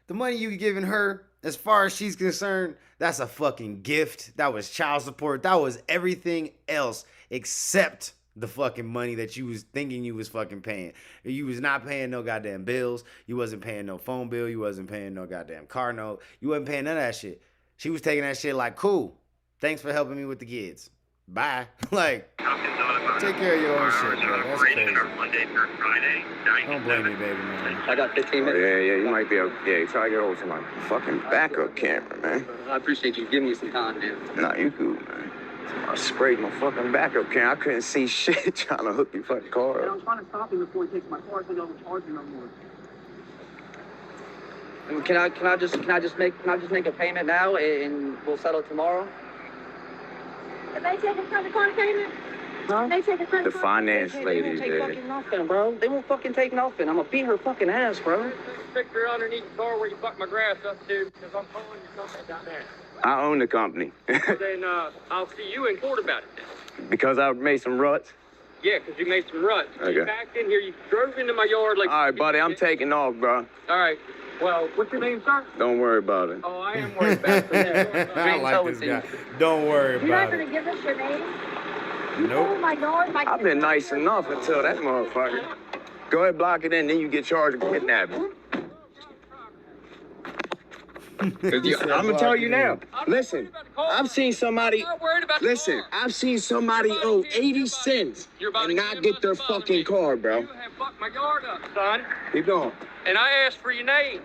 the money you giving her, as far as she's concerned, that's a fucking gift. That was child support. That was everything else except the fucking money that you was thinking you was fucking paying. You was not paying no goddamn bills. You wasn't paying no phone bill. You wasn't paying no goddamn car note. You wasn't paying none of that shit. She was taking that shit like, cool, thanks for helping me with the kids. Bye. Take care of your own shit, bro. That's crazy. Don't blame me, baby, man. I got 15 minutes. Yeah, you might be able to try to get hold of my fucking backup camera, man. I appreciate you giving me some time, man. Nah, you good, man. I sprayed my fucking backup camera. I couldn't see shit trying to hook your fucking car And up. I'm trying to stop him before he takes my car so he don't charge me no more. And can I just make a payment now and we'll settle tomorrow? If they take a credit card payment? Huh? They take a credit The card finance They lady won't take there. fucking nothing, bro. They won't fucking take nothing. I'm gonna beat her fucking ass, bro. Take a picture underneath the car where you fucked my grass up too, because I'm calling your company down there. I own the company. Then I'll see you in court about it. Because I made some ruts. Yeah, because you made some ruts. Okay. You backed in here. You drove into my yard like... All right, buddy, I'm taking off, bro. All right. Well, what's your name, sir? Don't worry about it. Oh, I am worried about it. I like this guy. Don't worry You're not about gonna it. give us your name? You Nope. told my yard, my I've been nice enough until that motherfucker. Go ahead, block it in, then you get charged with kidnapping. I'm gonna tell you now. Listen, I've seen somebody. Listen, I've seen somebody owe 80 cents and not get their fucking car, bro. You have fucked my yard up, son. Keep going. And I asked for your name.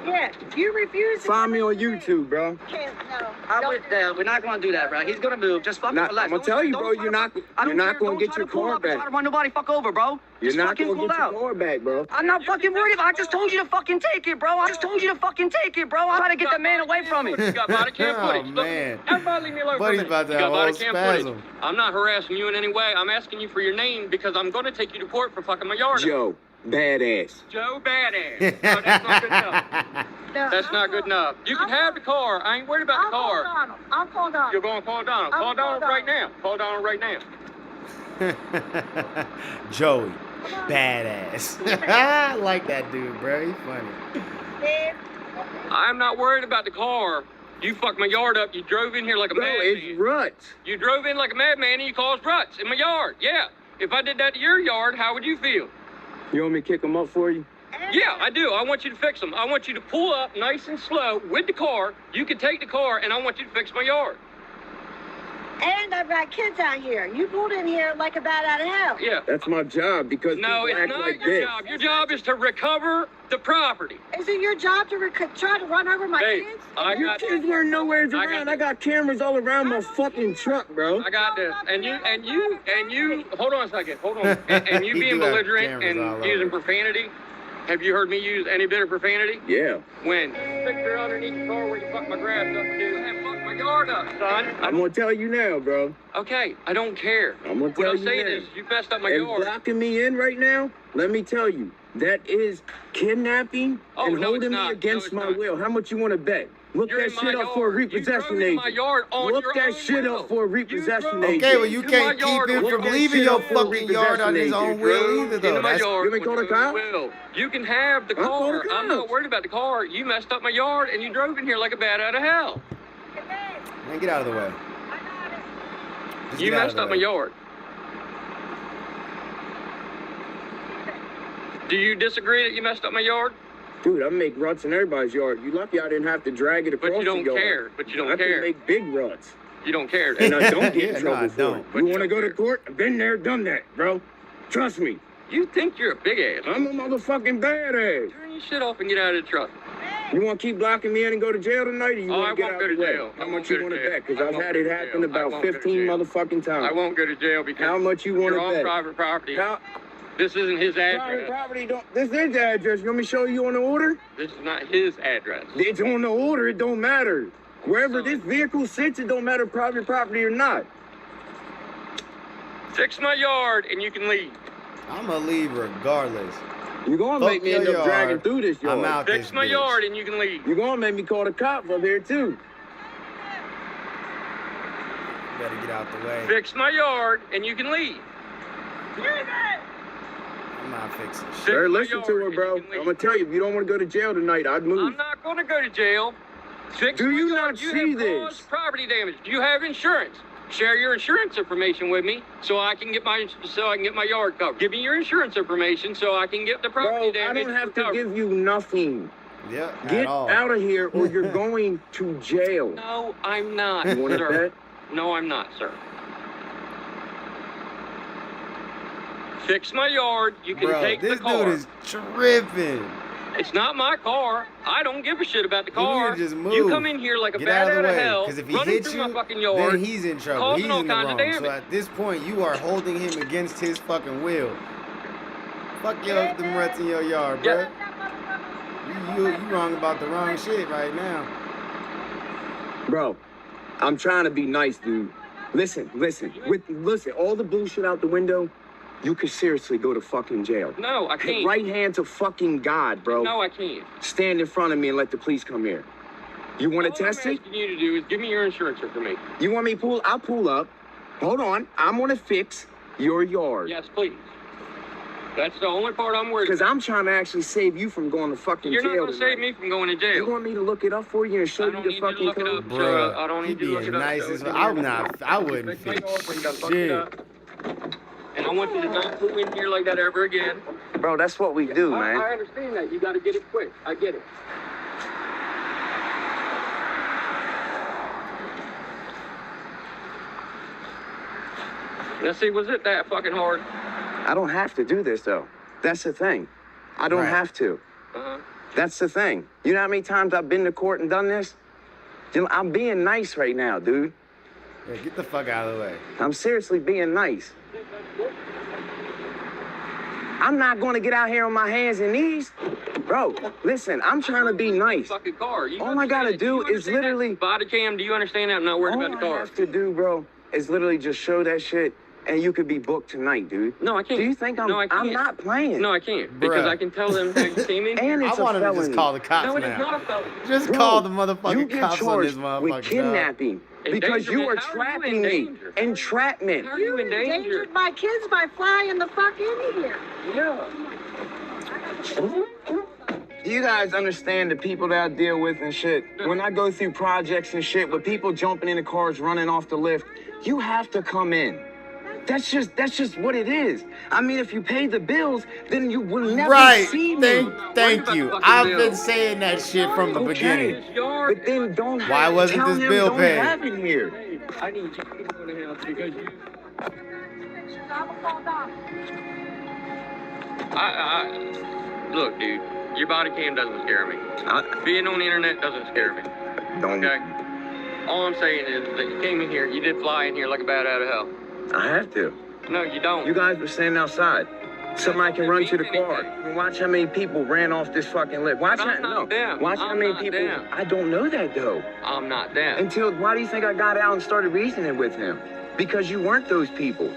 Yeah, you refuse to Find give me us on your name. YouTube, bro. Can't, no. I Don't would, do that. we're not gonna do that, bro. He's gonna move. Just fucking Nah, relax. I'm gonna tell you, bro, you're not gonna get your car Try to back. run nobody fuck over, bro. You're Just not fucking gonna cool get your out. car back, bro. I'm not fucking worried about it. I just told you to fucking take it, bro. I just told you to fucking take it, bro. I'm trying to get that man away from me. You got body cam Oh, footage. Look, man. everybody leave me alone Buddy's for a minute. about to You have got a body whole cam spasm. footage. I'm not harassing you in any way. I'm asking you for your name because I'm going to take you to court for fucking my yard. Joe, badass. Joe Badass. No, that's not good enough. No, That's not good enough. You can have the car. I ain't worried about the I'll call car. Donald. I'll call Donald. You're going to call Donald. I'll Call call Donald right now. Call Donald right now. Joey, badass. I like that dude, bro. He's funny. Dave, I'm not worried about the car. You fucked my yard up. You drove in here like a Bro, madman. it's ruts. You drove in like a madman and you caused ruts in my yard. Yeah. If I did that to your yard, how would you feel? You want me to kick them up for you? Yeah, I do. I want you to fix them. I want you to pull up nice and slow with the car. You can take the car, and I want you to fix my yard. and I've got kids out here. You pulled in here like a bat out of hell. Yeah. That's my job because No, people it's act not like your this. job. Your job is to recover the property. Is it your job to try to run over my Hey, kids? Your kids weren't nowhere I got around. I this. got cameras all around my fucking truck, bro. I got this. And you, hold on a second. Hold on. And you He being do have belligerent cameras all and over. using profanity. Have you heard me use any bit of profanity? Yeah. When? Picture underneath the car where you fucked my grass up, dude. I fucked my yard up, son. I'm gonna tell you now, bro. Okay, I don't care. I'm gonna What tell I'm you saying now. is, you messed up my And yard. blocking me in right now, let me tell you, that is kidnapping Oh, and no, holding it's me not. against No, my it's not. will. How much you want to bet? Look You're that in my shit up for a yard. You repossession drove into my agent. yard on Look your that own shit will. up for a You repossession drove agent. Okay, well, you into can't my keep yard him on from your leaving own your will. fucking yard on his own will either, though. Into my That's, yard You may call the with your cops? will. You can have the I'll call the car. I'm cops. not worried about the car. You messed up my yard and you drove in here like a bat out of hell. man, get out of the way. Just You get out of messed the up my way. yard. Do you disagree that you messed up my yard? Dude, I make ruts in everybody's yard. You lucky I didn't have to drag it across But you don't the yard. care. But you I don't can care. make big ruts. You don't care. And I don't get Yeah, in no, trouble I for don't. it. But You you want to don't go to care. court? I've been there, done that, bro. Trust me. You think you're a big ass. I'm a motherfucking badass. Turn your shit off and get out of the truck. You want to keep blocking me in and go to jail tonight, or you Oh, I want to get won't out go the to way? jail. I How won't much go you to want to jail. bet? Because I I've won't had go it to happen jail. I about won't go to 15 jail. motherfucking times. I won't go to jail because How much you want you're to on bet? private property. How, This isn't his private address. property don't. This is the address. You want me to show you on the order? This is not his address. It's on the order. It don't matter. Wherever Sorry. this vehicle sits, it don't matter private property or not. Fix my yard and you can leave. I'm going to leave regardless. You're gonna Fuck make me your end up yard. dragging through this yard. I'm out Fix this my bitch. yard and you can leave. You're gonna make me call the cops up here too. Better get out the way. Fix my yard and you can leave. I'm not fixing shit. Sir, my listen yard to her, and bro. you can leave. I'm gonna tell you, if you don't want to go to jail tonight, I'd move. I'm not going to go to jail. Fix Do my you yard. not You see have this? caused property damage. Do you have insurance? Share your insurance information with me so I can get my yard covered. Give me your insurance information so I can get the property Bro, I damage don't have to recovered. give you nothing. Yeah, Get at all. out of here or you're going to jail. No, I'm not, You want to sir. bet? No, I'm not, sir. Fix my yard. You can Bro, take this the car. dude is tripping. It's not my car. I don't give a shit about the You need car. to just move. You come in here like a Get bat out of the way. hell, Because if he running hits through you, my fucking yard. then he's in trouble. causing He's all in the kinds of wrong. So damage. at this point, you are holding him against his fucking will. Fuck them ruts in your yard, bro. Yeah. You wrong about the wrong shit right now. Bro, I'm trying to be nice, dude. Listen, all the bullshit out the window, you could seriously go to fucking jail. No, I can't. Right hand to fucking God, bro. No, I can't. Stand in front of me and let the police come here. You want All to test I'm it? asking you to do is give me your insurance information. You want me to pull? I'll pull up. Hold on. I'm going to fix. your yard. Yes, please. That's the only part I'm worried Because about. I'm trying to actually save you from going to fucking You're jail. not going to save me from going to jail. You want me to look it up for you and show I you don't the need you to fucking look it code? up. Bruh, I don't he need you to look being it up. nice So as give well. me your I wouldn't Take my fix yard where you gotta fuck it shit. up. And I want you to not go in here like that ever again. Bro, that's what we do, man. I understand that. You got to get it quick. I get it. Now see, was it that fucking hard? I don't have to do this, though. That's the thing. I don't Right. have to. Uh-huh. That's the thing. You know how many times I've been to court and done this? I'm being nice right now, dude. Yeah, get the fuck out of the way. I'm seriously being nice. I'm not going to get out here on my hands and knees. Bro, listen, I'm trying to be nice. Fucking car. You All I gotta understand- do you is understand that? literally- Body cam. Do you understand that? I'm not worried All about the I car. have to do, bro, is literally just show that shit, and you could be booked tonight, dude. No, I can't. Do you think No, I can't. I'm not playing? No, I can't. Because Bruh. I can tell them that you came in. And I it's want a him to felony. just call the cops No, it is now. not a felony. Just Bro, call the you motherfucking get cops on this charged motherfucker. with kidnapping because you are Endangerment. How are you trapping me. endangered? Entrapment. How are you in danger? endangered my kids by flying the fuck in here. Yeah. Do you guys understand the people that I deal with and shit? When I go through projects and shit with people jumping in the cars, running off the lift, you have to come in. That's just what it is. I mean, if you pay the bills, then you will never Right. see me. Thank you. I've been saying that shit from the beginning. But then don't have Why wasn't tell this him bill don't paid? have it here. I need you to go to the house because you. Look, dude, your body cam doesn't scare me. Being on the internet doesn't scare me. Don't. Okay? All I'm saying is that you came in here, you did fly in here like a bat out of hell. I have to. No, you don't. You guys were standing outside. Somebody can run to the car. Watch how many people ran off this fucking lift. Watch I'm how, not them. Watch how I'm many not people. them. I don't know that though. I'm not them. Until why do you think I got out and started reasoning with him? Because you weren't those people.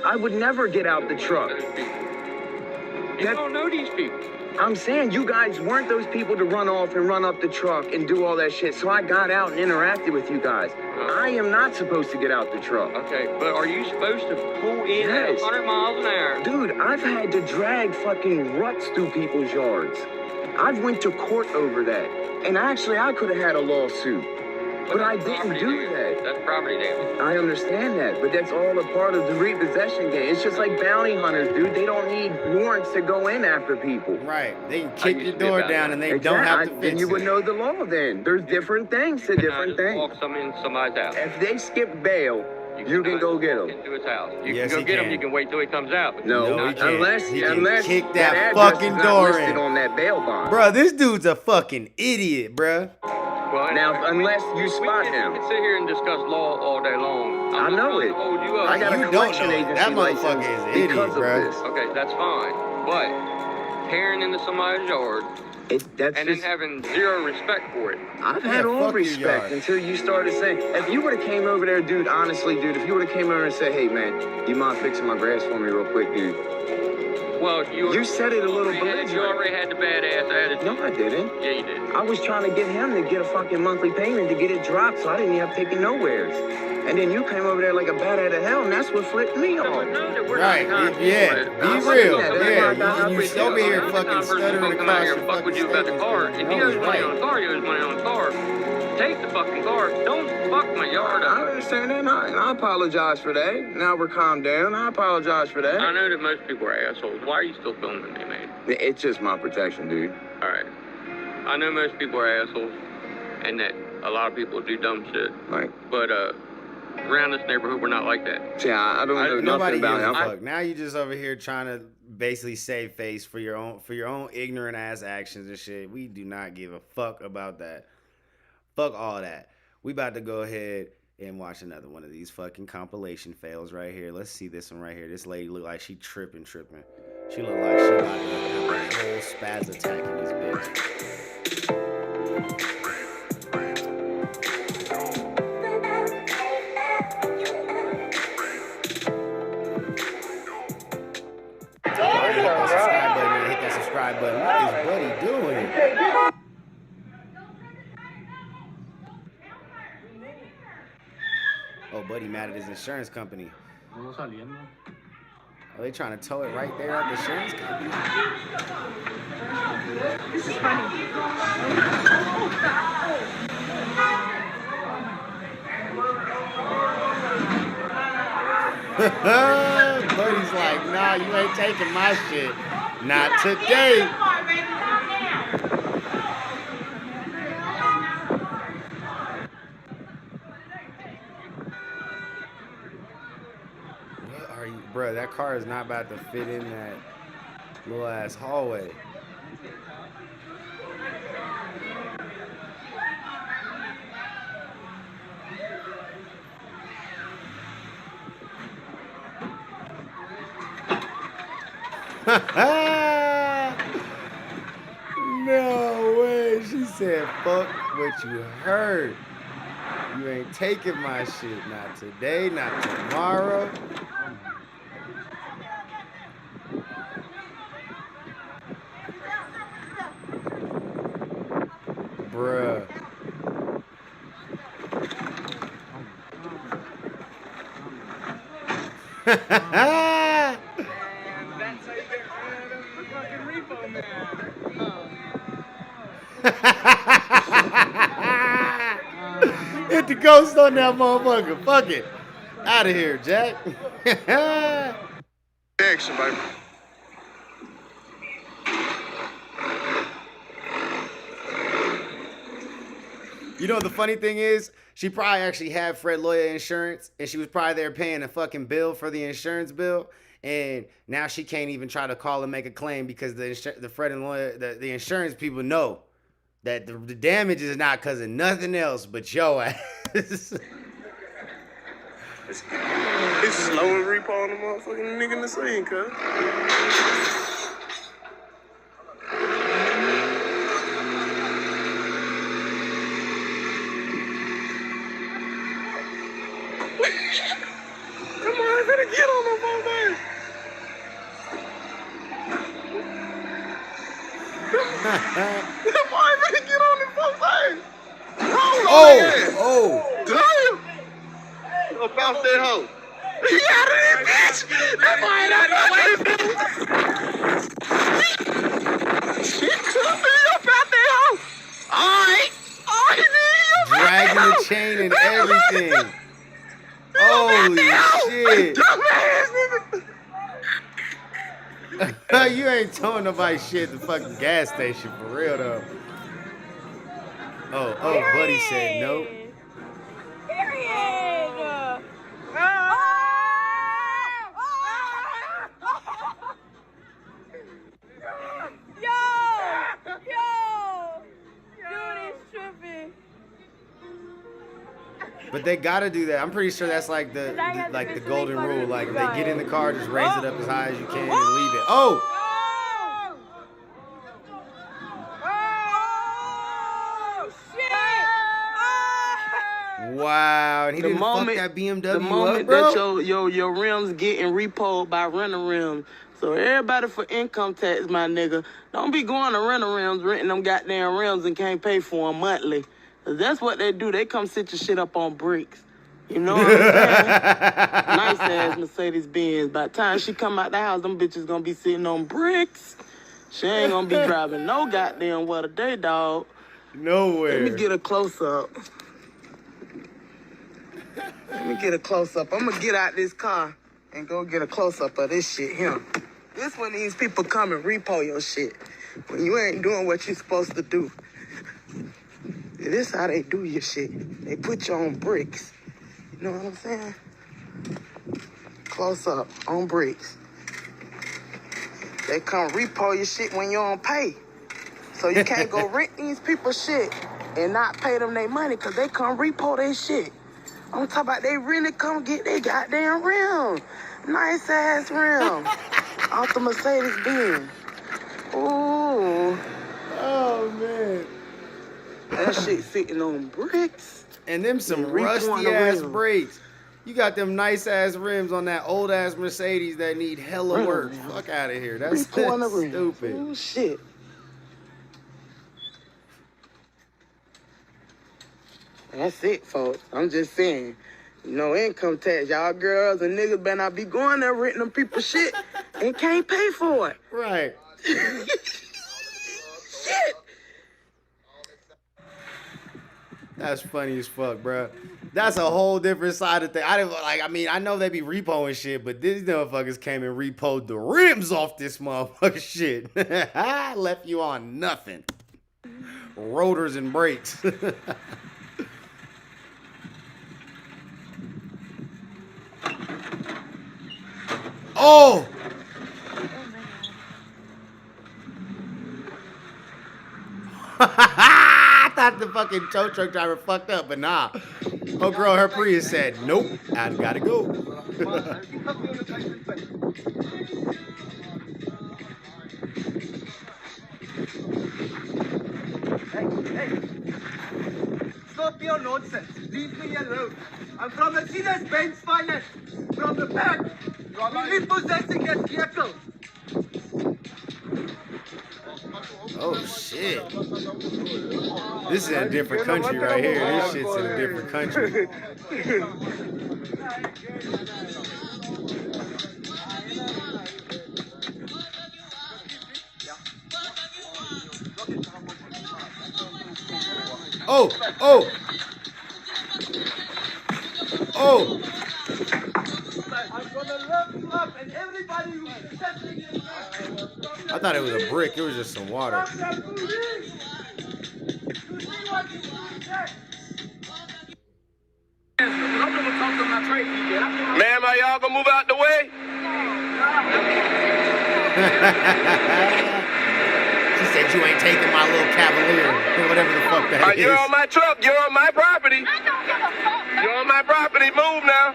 I would never get out the truck. You don't know these people. I'm saying you guys weren't those people to run off and run up the truck and do all that shit. So I got out and interacted with you guys. I am not supposed to get out the truck. Okay, but are you supposed to pull in Yes. at 100 miles an hour? Dude, I've had to drag fucking ruts through people's yards. I've went to court over that. And actually, I could have had a lawsuit. But I that's didn't property do damage. that. That's property damage. I understand that, but that's all a part of the repossession game. It's just like bounty hunters, dude. They don't need warrants to go in after people. Right. They can kick used your to be door about down that. and they don't have to Then fix you would it. know the law then. There's different things to different Just things. walk some in somebody's house. If they skip bail, you can go get them. Into his house. You Yes, can he go get him. can. You can wait till he comes out. But No, No, he can't. unless He can unless kick that address fucking is not door listed in. on that bail bond. Bruh, this dude's a fucking idiot, bruh. Well, Now, unless you spot him. We can sit here and discuss law all day long. I I'm know not it. supposed to hold you up. I got You a don't collection know it. agency That motherfucker license is an idiot, because of bro. this. Okay, that's fine. But tearing into somebody's yard That's and just, then having zero respect for it. I've had Yeah, all fuck your respect yard. until you started saying, if you would have came over there, dude, honestly, dude, if you would have came over and said, hey, man, you mind fixing my grass for me real quick, dude? Well, You said it a little you belligerent. already had the badass attitude. No, I didn't. Yeah, you did. I was trying to get him to get a fucking monthly payment to get it dropped, so I didn't even have to take it nowheres. And then you came over there like a bat out of hell, and that's what flipped me No, off. no, that we're Right. not the kind of Yeah. people that- Be I'm real. saying that. Yeah. You I'm over here not the fucking kind of person stuttering who's gonna come out across here your and fuck with fucking you about the car. If he owes money on the car, he owes money on the car. Take the fucking car. Don't fuck my yard I up. understand that, and I apologize for that. Now we're calmed down. I apologize for that. I know that most people are assholes. Why are you still filming me, man? It's just my protection, dude. All right. I know most people are assholes, and that a lot of people do dumb shit. Like, But around this neighborhood, we're not like that. see, I don't know Nobody nothing about gives a it. fuck. Now you just over here trying to basically save face for your own ignorant ass actions and shit. We do not give a fuck about that. Fuck all that. We about to go ahead and watch another one of these fucking compilation fails right here. Let's see this one right here. This lady look like she tripping. She look like she about to have a whole spaz attack in this bitch. Hit that subscribe button. What is Buddy doing? Oh, Buddy mad at his insurance company. Are they trying to tow it right there at the insurance company? This is funny. Buddy's like, nah, you ain't taking my shit. Not today. What are you, bro? That car is not about to fit in that little ass hallway. No way. She said, fuck what you heard. You ain't taking my shit. Not today, not tomorrow. Bruh. That's how you get rid of the fucking repo man. Hit the ghost on that motherfucker. Fuck it. Out of here, Jack. Action, baby. You know, the funny thing is, she probably actually had Fred Loya insurance, and she was probably there paying a fucking bill for the insurance bill, and now she can't even try to call and make a claim because the Fred and Loya, the insurance people know that the damage is not because of nothing else but your ass. It's slow and repo on the motherfucking nigga in the scene, cuz. Come on, I better get on them folks' ass. Come on, I better get on them folks' ass. Oh! Damn! About that hoe. He out of there, bitch! That boy out of there. She took me about that hoe. Alright. Dragging the chain and everything. Holy shit. You ain't towing nobody shit at the fucking gas station for real though. Oh, Buddy said nope. But they gotta do that. I'm pretty sure that's like the golden rule. Like if they get in the car, just raise it up as high as you can and leave it. Oh! Wow, and he didn't fuck that BMW The moment up, bro. that your rims getting repoed by rental rims. So everybody for income tax, my nigga, don't be going to rental rims, renting them goddamn rims and can't pay for them monthly. Cause that's what they do. They come sit your shit up on bricks. You know what I'm saying? Nice ass Mercedes Benz. By the time she come out the house, them bitches gonna be sitting on bricks. She ain't gonna be driving no goddamn what a day, dog. Nowhere. Let me get a close up. Let me get a close up. I'm gonna get out this car and go get a close up of this shit here. This when these people come and repo your shit. When you ain't doing what you supposed to do. This how they do your shit. They put you on bricks. You know what I'm saying? Close up, on bricks. They come repo your shit when you don't pay. So you can't go rent these people shit and not pay them their money because they come repo their shit. I'm talking about they really come get their goddamn rim. Nice ass rim. Off the Mercedes Benz. Ooh. Oh, man. That shit sitting on bricks. And them some rusty ass brakes. You got them nice ass rims on that old ass Mercedes that need hella work. Fuck out of here. That's stupid. Oh shit. That's it, folks. I'm just saying. You know, income tax. Y'all girls and niggas better not be going there renting them people shit and can't pay for it. Right. Shit. That's funny as fuck, bro. That's a whole different side of thing. I know they be repoing shit, but these motherfuckers came and repoed the rims off this motherfucker shit. I left you on nothing. Rotors and brakes. Oh! I thought the fucking tow truck driver fucked up, but nah. Oh, girl, her Prius said, nope, I gotta go. Hey. Stop your nonsense. Leave me alone. I'm from Mercedes-Benz Finance. From the back. We're repossessing that vehicle. Oh, shit. This is in a different country right here. This shit's in a different country. Oh! I'm gonna lock you up and everybody who's stepping in. I thought it was a brick. It was just some water. Ma'am, are y'all gonna move out the way? She said you ain't taking my little Cavalier or whatever the fuck that is. You're on my truck. You're on my property. You're on my property. Move now.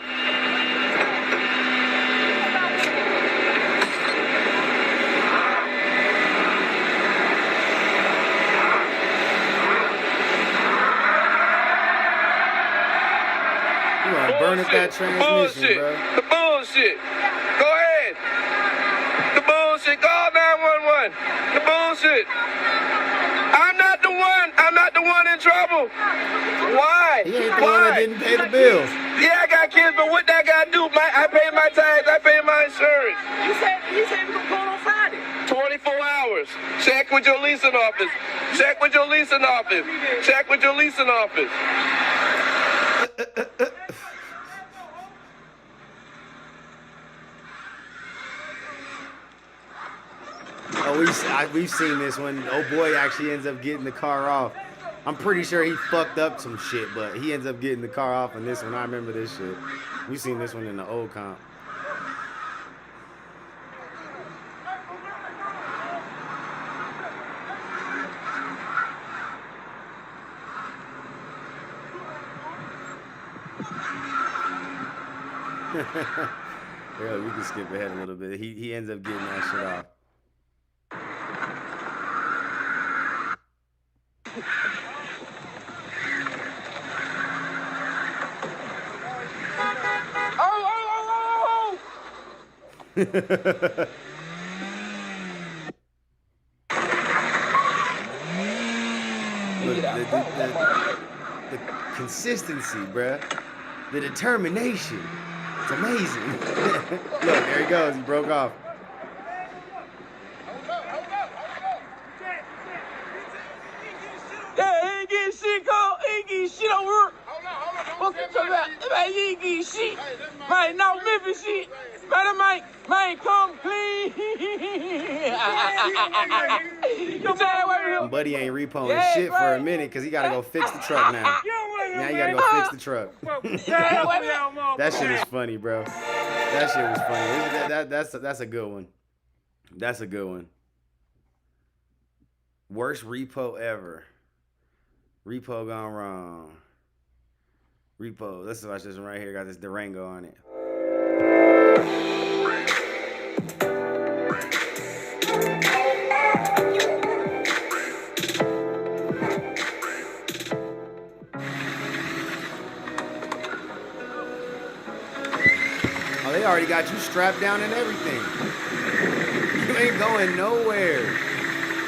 You gonna burn up that transmission, bro. The bullshit. Go ahead. The bullshit. Call 911. The bullshit. I'm not the one in trouble. Why? He ain't the one that didn't pay the bills. Yeah, I got kids, but what that gotta do? I pay my tax. I pay my insurance. You said we gonna call on Friday. 24 hours. Check with your leasing office. Check with your leasing office. Check with your leasing office. Oh, we've seen this one. Oh boy actually ends up getting the car off. I'm pretty sure he fucked up some shit, but he ends up getting the car off in this one. I remember this shit. We've seen this one in the old comp. Yeah, we can skip ahead a little bit. He ends up getting that shit off. Look, the consistency, bruh. The determination. It's amazing. Look, there he goes. He broke off. Yeah, he ain't getting shit, Cole. He ain't getting shit over. What you talking about? Man, he ain't getting shit. Man, no Memphis shit. Man, come clean. Buddy ain't repoing shit for a minute because he got to go fix the truck now. Now you got to go fix the truck. That shit is funny, bro. That shit was funny. That's a good one. That's a good one. Worst repo ever. Repo gone wrong. Repo. Let's watch this one right here. Got this Durango on it. Oh, they already got you strapped down and everything. You ain't going nowhere.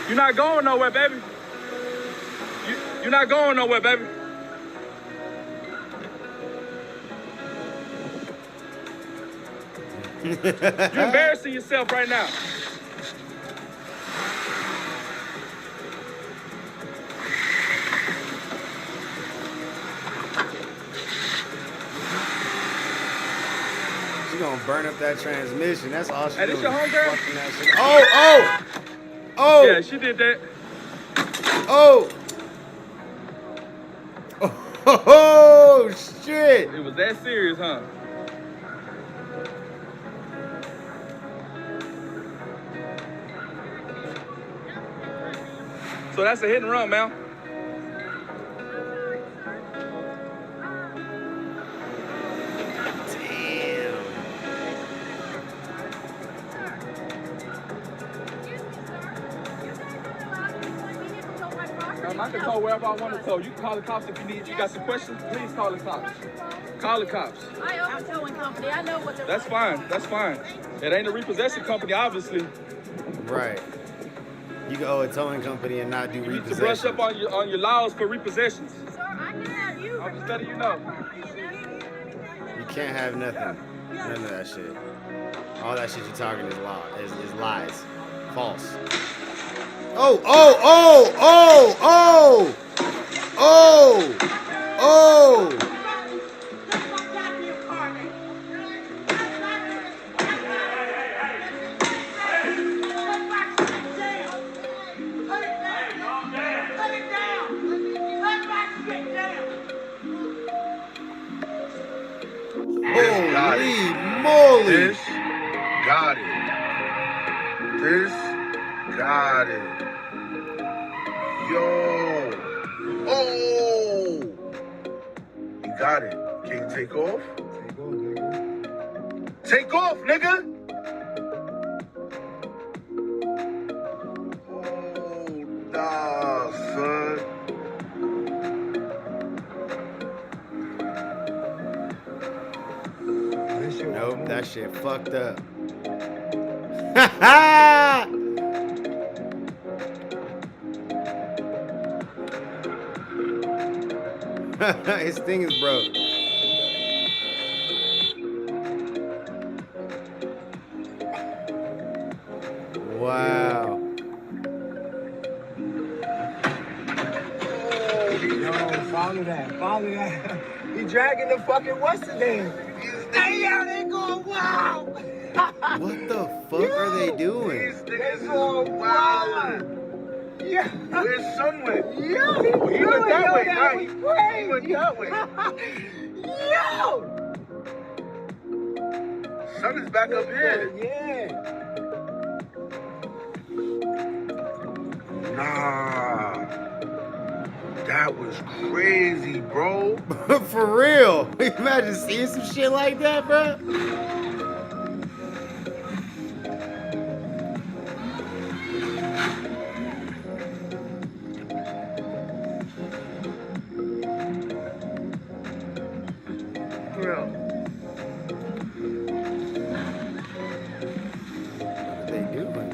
You're not going nowhere, baby. You're not going nowhere, baby. You're embarrassing yourself right now. She's gonna burn up that transmission. That's all she's doing. Hey, this your homegirl? Fucking that shit. Oh! Yeah, she did that. Oh! Oh, shit! It was that serious, huh? So that's a hit and run, man. I can tow wherever I want to tow. You can call the cops if you need. You got some questions? Please call the cops. Call the cops. I own a towing company. I know what they're. That's fine. That's fine. It ain't a repossession company, obviously. Right. You can owe a towing company and not do You need to repossession. brush up on your laws for repossessions. Sir, I can have you. I'm just letting you know. You can't have nothing. None of that shit. All that shit you're talking is lies. False. Oh! Holy moly! This got it. This got it. Yo. Oh. You got it. Can you take off? Take off, nigga. Oh, nah, son. Nope, that shit fucked up. Ha ha! His thing is broke. Wow. Yo, follow that. He dragging the fucking what's the name? Hey, yo, they going wild. What the fuck are they doing? These niggas is wild. Yeah. Where's Son went? Yo, He went that way. That Nah, was he crazy. went that way. Yo. Son is back up here. Yeah. Nah. That was crazy, bro. For real. Imagine seeing some shit like that, bro. Bro. What are they doing?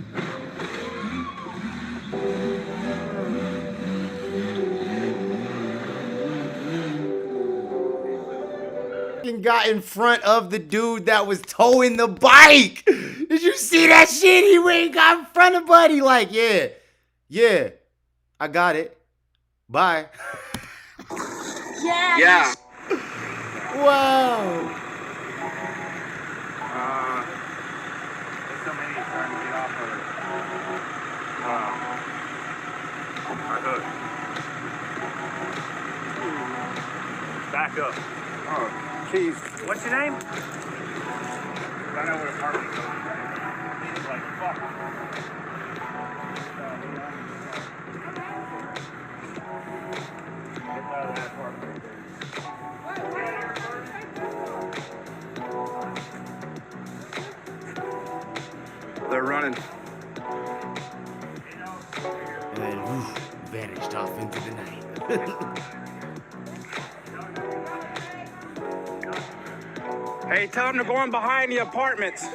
Got in front of the dude that was towing the bike. Did you see that shit? He went and got in front of Buddy like, yeah, I got it. Bye. Yeah. Wow. There's somebody trying to get off our hook. Back up. Oh, jeez. What's your name? I know where apartment goes. He's like, fuck. Get out of that apartment. They're running. And then woof, vanished off into the night. Hey, tell them to go in behind the apartments.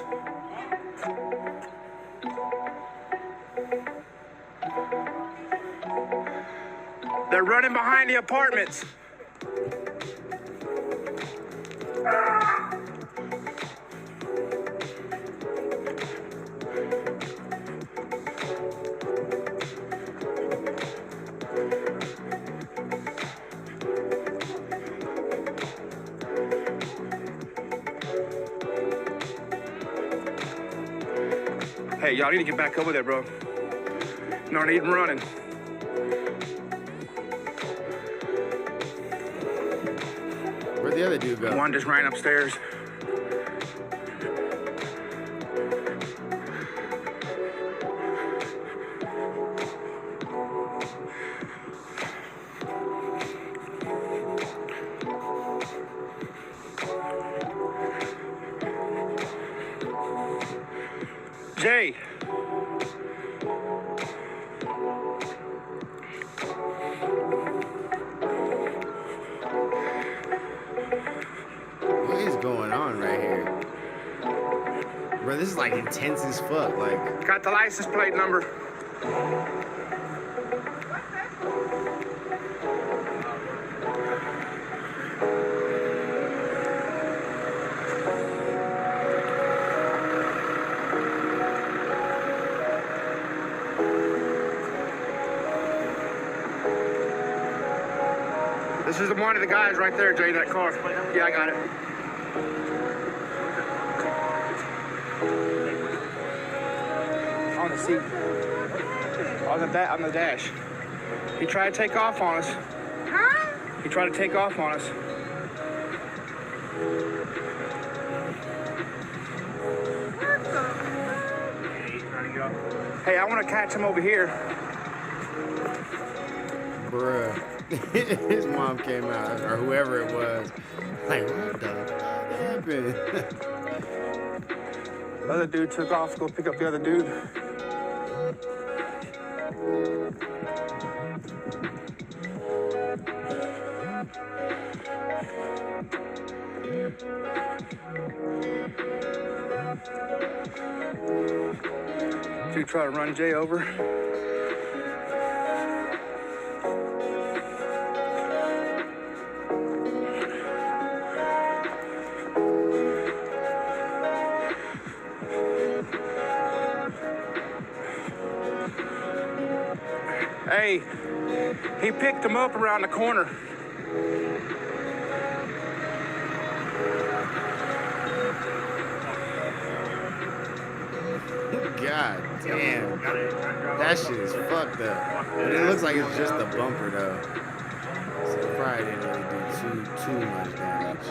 They're running behind the apartments. Hey, y'all need to get back over there, bro. No need in running. Where'd the other dude go? One just ran upstairs. Jay. What is going on right here? Bro, this is like intense as fuck. Like, Got the license plate number. This is one of the guys right there, Jay, that car. Yeah, I got it. On the seat. On the dash. He tried to take off on us. Huh? He tried to take off on us. Hey, I want to catch him over here. bruh. His mom came out, or whoever it was. Like, what the fuck happened? The other dude took off to go pick up the other dude. Dude try to run Jay over. Hey, he picked him up around the corner. God damn. That shit is fucked up. But it looks like it's just a bumper though. So it probably didn't really do too much damage.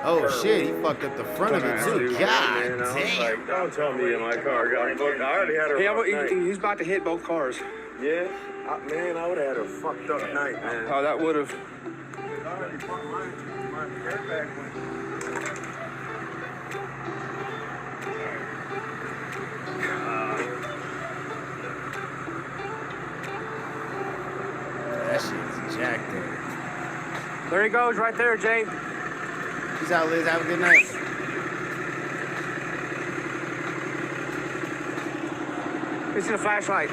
Oh shit, he fucked up the front of it too. God damn. Don't tell me my car got fucked. I already had a rough night. He's about to hit both cars. Yeah? Man, I would have had a fucked up night, man. Oh, that would have. I already fucked my airbag went. That shit's jacked up. There he goes, right there, Jay. Peace out, Liz. Have a good night. You see the flashlight.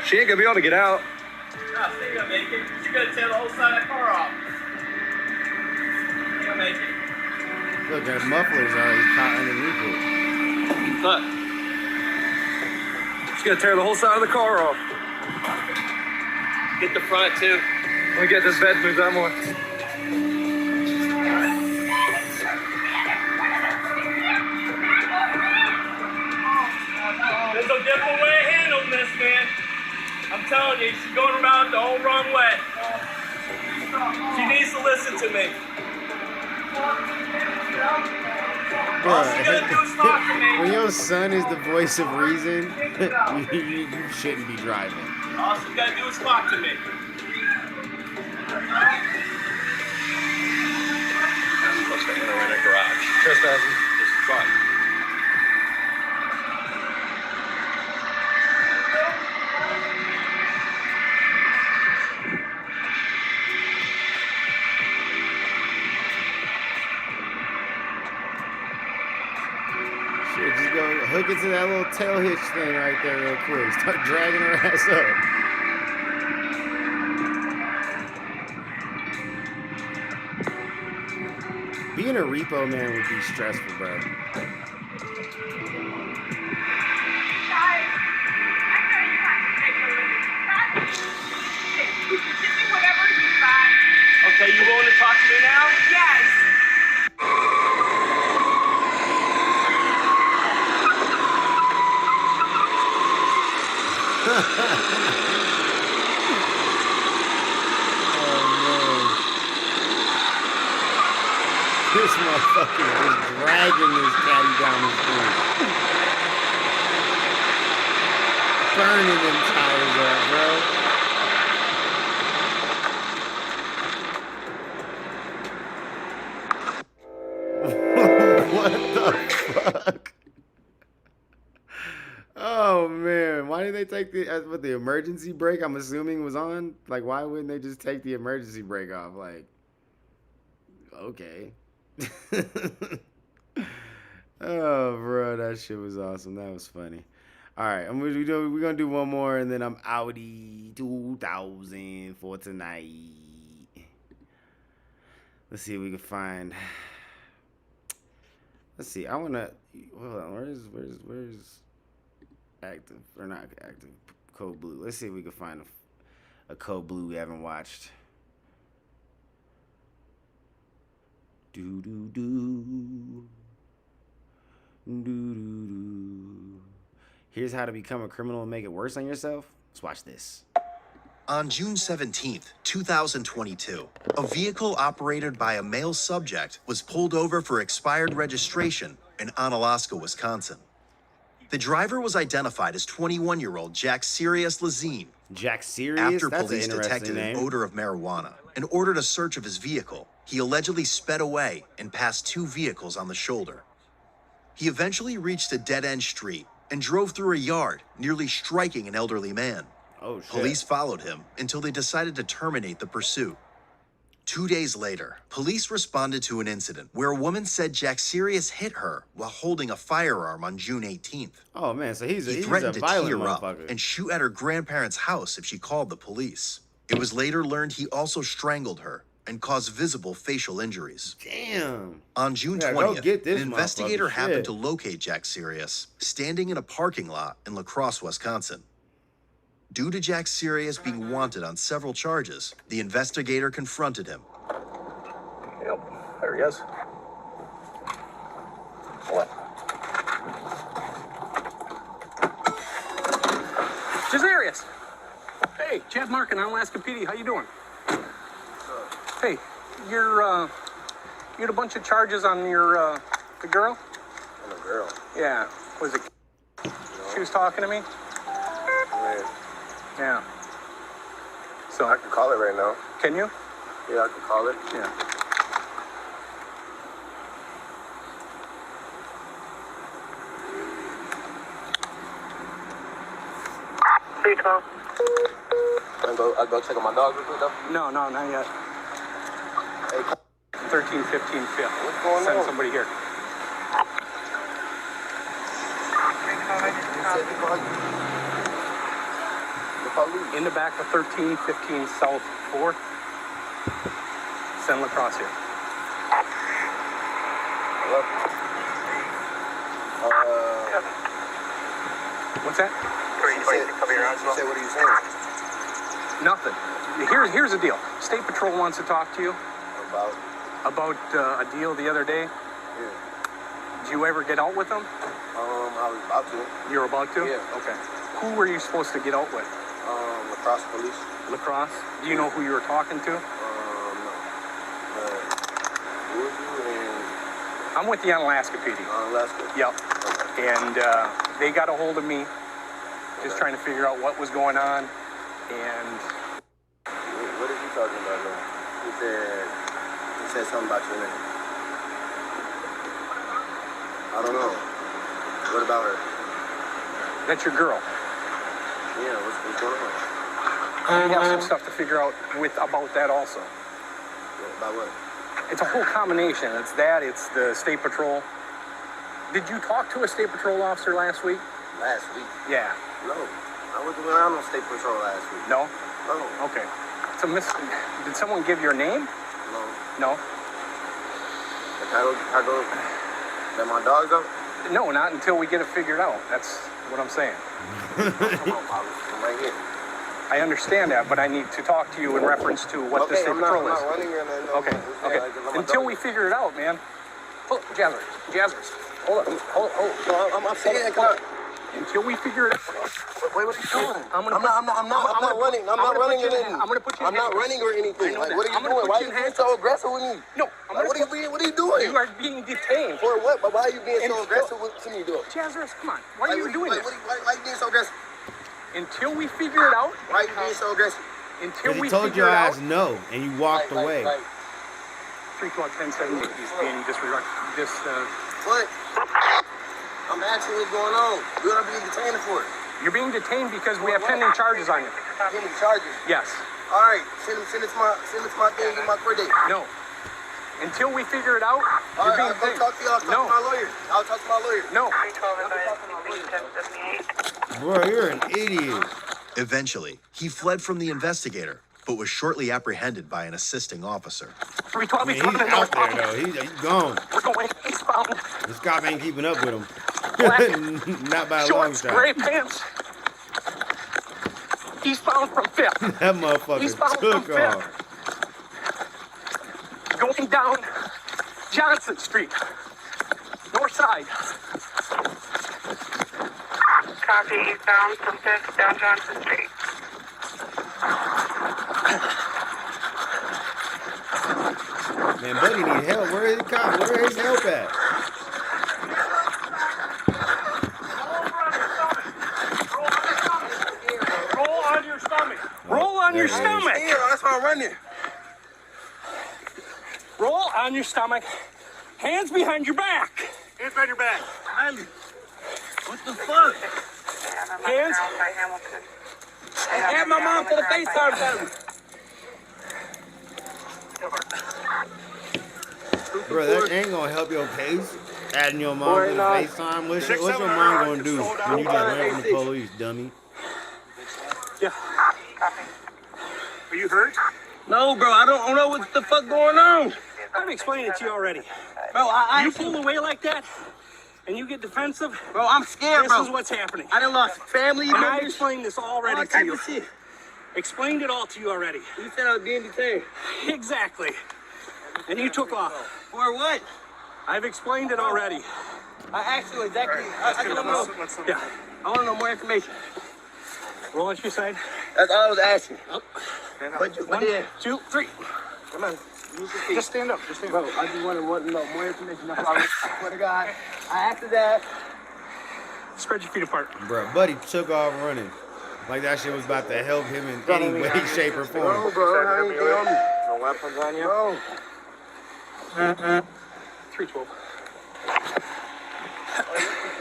She ain't gonna be able to get out. No, she's gonna make it. She's gonna tear the whole side of the car off. She's gonna make it. Look, her muffler's already caught underneath it. Look. She's gonna tear the whole side of the car off. Get the front too. Let me get this bed moved out more. There's a different way of handling this, man. I'm telling you, she's going around the whole wrong way. She needs to listen to me. All she's gonna do is talk to me. When your son is the voice of reason, you shouldn't be driving. All she's gotta do is talk to me. I'm supposed to enter in a garage. Trespassing. Just try. Shit, just go hook it to that little tail hitch thing right there real quick. Start dragging her ass up. Being a repo man would be stressful, bro. Okay, you willing to talk to me now? Yes. This motherfucker is dragging this caddy down the street. Burning them tires up, bro. What the fuck? Oh man, why did they take the emergency brake? I'm assuming was on. Like, why wouldn't they just take the emergency brake off? Like, okay. Oh, bro, that shit was awesome. That was funny. All right, we're gonna do one more, and then I'm outie 2000 for tonight. Let's see if we can find. Let's see. I wanna. Hold on. Where's active or not active? Code Blue. Let's see if we can find a Code Blue we haven't watched. Do do do. Do do do. Here's how to become a criminal and make it worse on yourself. Let's watch this. On June 17th, 2022, a vehicle operated by a male subject was pulled over for expired registration in Onalaska, Wisconsin. The driver was identified as 21-year-old Jack Sirius Lazine. Jack Sirius? After That's police an interesting detected name. an odor of marijuana and ordered a search of his vehicle, he allegedly sped away and passed two vehicles on the shoulder. He eventually reached a dead-end street and drove through a yard, nearly striking an elderly man. Oh, shit. Police followed him until they decided to terminate the pursuit. 2 days later, police responded to an incident where a woman said Jack Sirius hit her while holding a firearm on June 18th. Oh, man, so he's a threatened to violent tee her up motherfucker. and shoot at her grandparents' house if she called the police. It was later learned he also strangled her and caused visible facial injuries. Damn. On June Yeah, go 20th, get this an investigator motherfucker. happened Shit. to locate Jack Sirius standing in a parking lot in La Crosse, Wisconsin. Due to Jack Sirius being wanted on several charges, the investigator confronted him. Yep, there he is. What? Jazarius! Hey, Chad Markin, Alaska PD. How you doing? Hey, you had a bunch of charges on your the girl? On the girl? Yeah. Was it? She was talking to me. Man, Yeah. So I can call it right now. can you? Yeah, I can call it. Yeah. I go check on my dog real quick though. No, not yet. Hey, 13, 15, 5th. What's going Send on? somebody here. In the back of 13, 15 South 4th. Send lacrosse here. Hello? What's that? She said, what are you saying? Nothing. Here's the deal. State Patrol wants to talk to you about a deal the other day. Yeah. Did you ever get out with them? I was about to. You were about to? Yeah. Okay. Who were you supposed to get out with? Lacrosse police. Lacrosse? Do you know who you were talking to? No. Who are you and I'm with the Alaska PD. Alaska? Yep. Okay. And they got a hold of me, just trying to figure out what was going on. And What is he talking about now? He said something about your name. I don't know. What about her? that's your girl. Yeah, what's going on? We have some stuff to figure out about that also. Yeah, about what? It's a whole combination. It's that, it's the State Patrol. Did you talk to a State Patrol officer last week? Last week? Yeah. No. I wasn't around on State Patrol last week. No? No. Okay. Did someone give your name? No. No? I go let my dogs out? No, not until we get it figured out. That's what I'm saying. Come on, Pablo. I'm right here. I understand that, but I need to talk to you in reference to what the state patrol is. I'm not running or nothing. Okay, okay. Until we figure it out, man. Oh, Jazzers. Hold up. Hold. No, I'm saying that. Until we figure it out. Wait, what are you doing? I'm not running. I'm not running or anything. I'm gonna put you in I'm not running or anything. Like, what are you doing? Why are you being so aggressive with me? No, what are you doing? You are being detained. For what? But why are you being so aggressive to me, though? Jazzers, come on. Why are you doing this? Why are you being so aggressive? Until we figure it out. Why are you being so aggressive? Until we told figure your it ass out. no, and you walked away. 312-1070 is being What? I'm asking what's going on. What are you being detained for? You're being detained because we have pending charges on you. Pending charges? Yes. All right. Send it to my thing in my court date. No. Until we figure it out, all you're being right, I'll go talk to you. I'll talk to my lawyer. I'll talk to my lawyer. No. 312-1078. Bro, you're an idiot. Eventually, he fled from the investigator, but was shortly apprehended by an assisting officer. 312, he's out there, though. He's gone. We're going eastbound. This cop ain't keeping up with him. Not by a long Shorts, shot. gray pants. Eastbound from 5th. That motherfucker Eastbound took from 5th. off. Going down Johnson Street. North side. Copy, eastbound from 5th down Johnson Street. Man, buddy need help. Where is the cop? Where is his help at? Roll on your stomach. Roll on your stomach. That's why I'm running. Roll on your stomach. Hands behind your back. Hands behind your back. What the fuck? Hands. Add my mom to the FaceTime channel. Bro, that ain't gonna help your case. Adding your mom to the FaceTime. What's your mom gonna do when you just ran from the police, dummy? Yeah. Are you hurt? No, bro, I don't know what the fuck going on. I've explained it to you already. Bro, you pull away like that, and you get defensive. Bro, I'm scared, bro. This is what's happening. I done lost family And I members. explained this already to you. Explained it all to you already. You said I was being detained. Exactly. And you took off. For what? I've explained it already. I asked you exactly. I don't know. Yeah. I want to know more information. Roll on your side. That's all I was asking. Up. But you, 1, 2, 3. Come on. Just stand up. Just stand up. Bro, I just want to know more information. That's all I swear to God. I asked that. Spread your feet apart. Bro, buddy took off running. Like that shit was about to help him in any way, shape, or form. No, bro. I ain't doing it. No weapons on you? No. 312.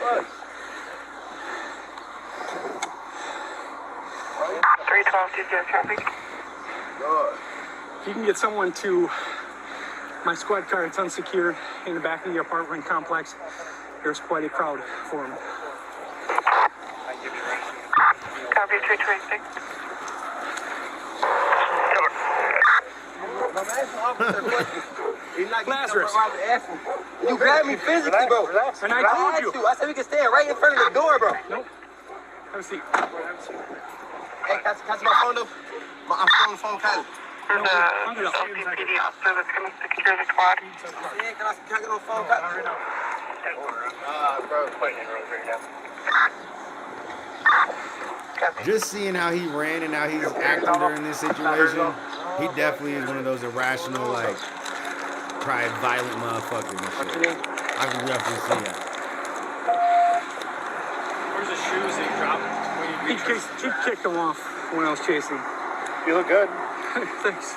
What? 312, did you have traffic? God. If you can get someone to my squad car, it's unsecured in the back of the apartment complex. There's quite a crowd for him. Copy, 326. I'm asking officer a question. He's not Lazarus. You grabbed me physically, bro. And I told you. I said we can stand right in front of the door, bro. Nope. Have a seat. Hey, can I see my phone, though? I'm still on the phone, Kylie. There's a LPD officer that's coming to secure the squad. Yeah, can I get on the phone, Kylie? Bro, quite in right now. Just seeing how he ran and how he's acting during this situation, he definitely is one of those irrational, like, probably violent motherfuckers and shit. I can definitely see that. Where's the shoes that you dropped? He kicked him off when I was chasing. You look good. Thanks.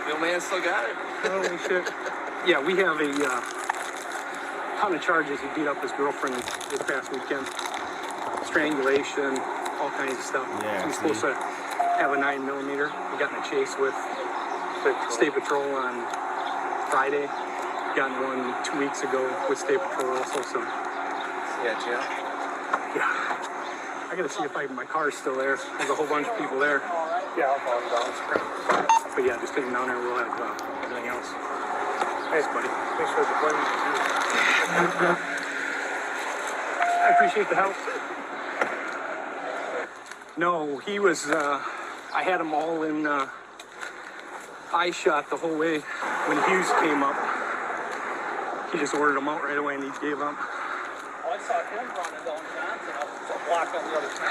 Your man still got it. Holy shit. Yeah, we have a ton of charges. He beat up his girlfriend this past weekend. Strangulation, all kinds of stuff. Yeah, He's supposed to have a 9mm. He got in a chase with State Patrol on Friday. Got in one 2 weeks ago with State Patrol also. So. Yeah, Jim. Yeah. I gotta see if my car's still there. There's a whole bunch of people there. Yeah, I'll follow you down. But yeah, just take him down there. We'll have everything else. Thanks, buddy. Thanks for the appointment. I appreciate the help. No, he was, I had him all in eye shot the whole way. When Hughes came up, he just ordered him out right away and he gave up. Oh, I saw him running down Johnson. I was blocked on the other side.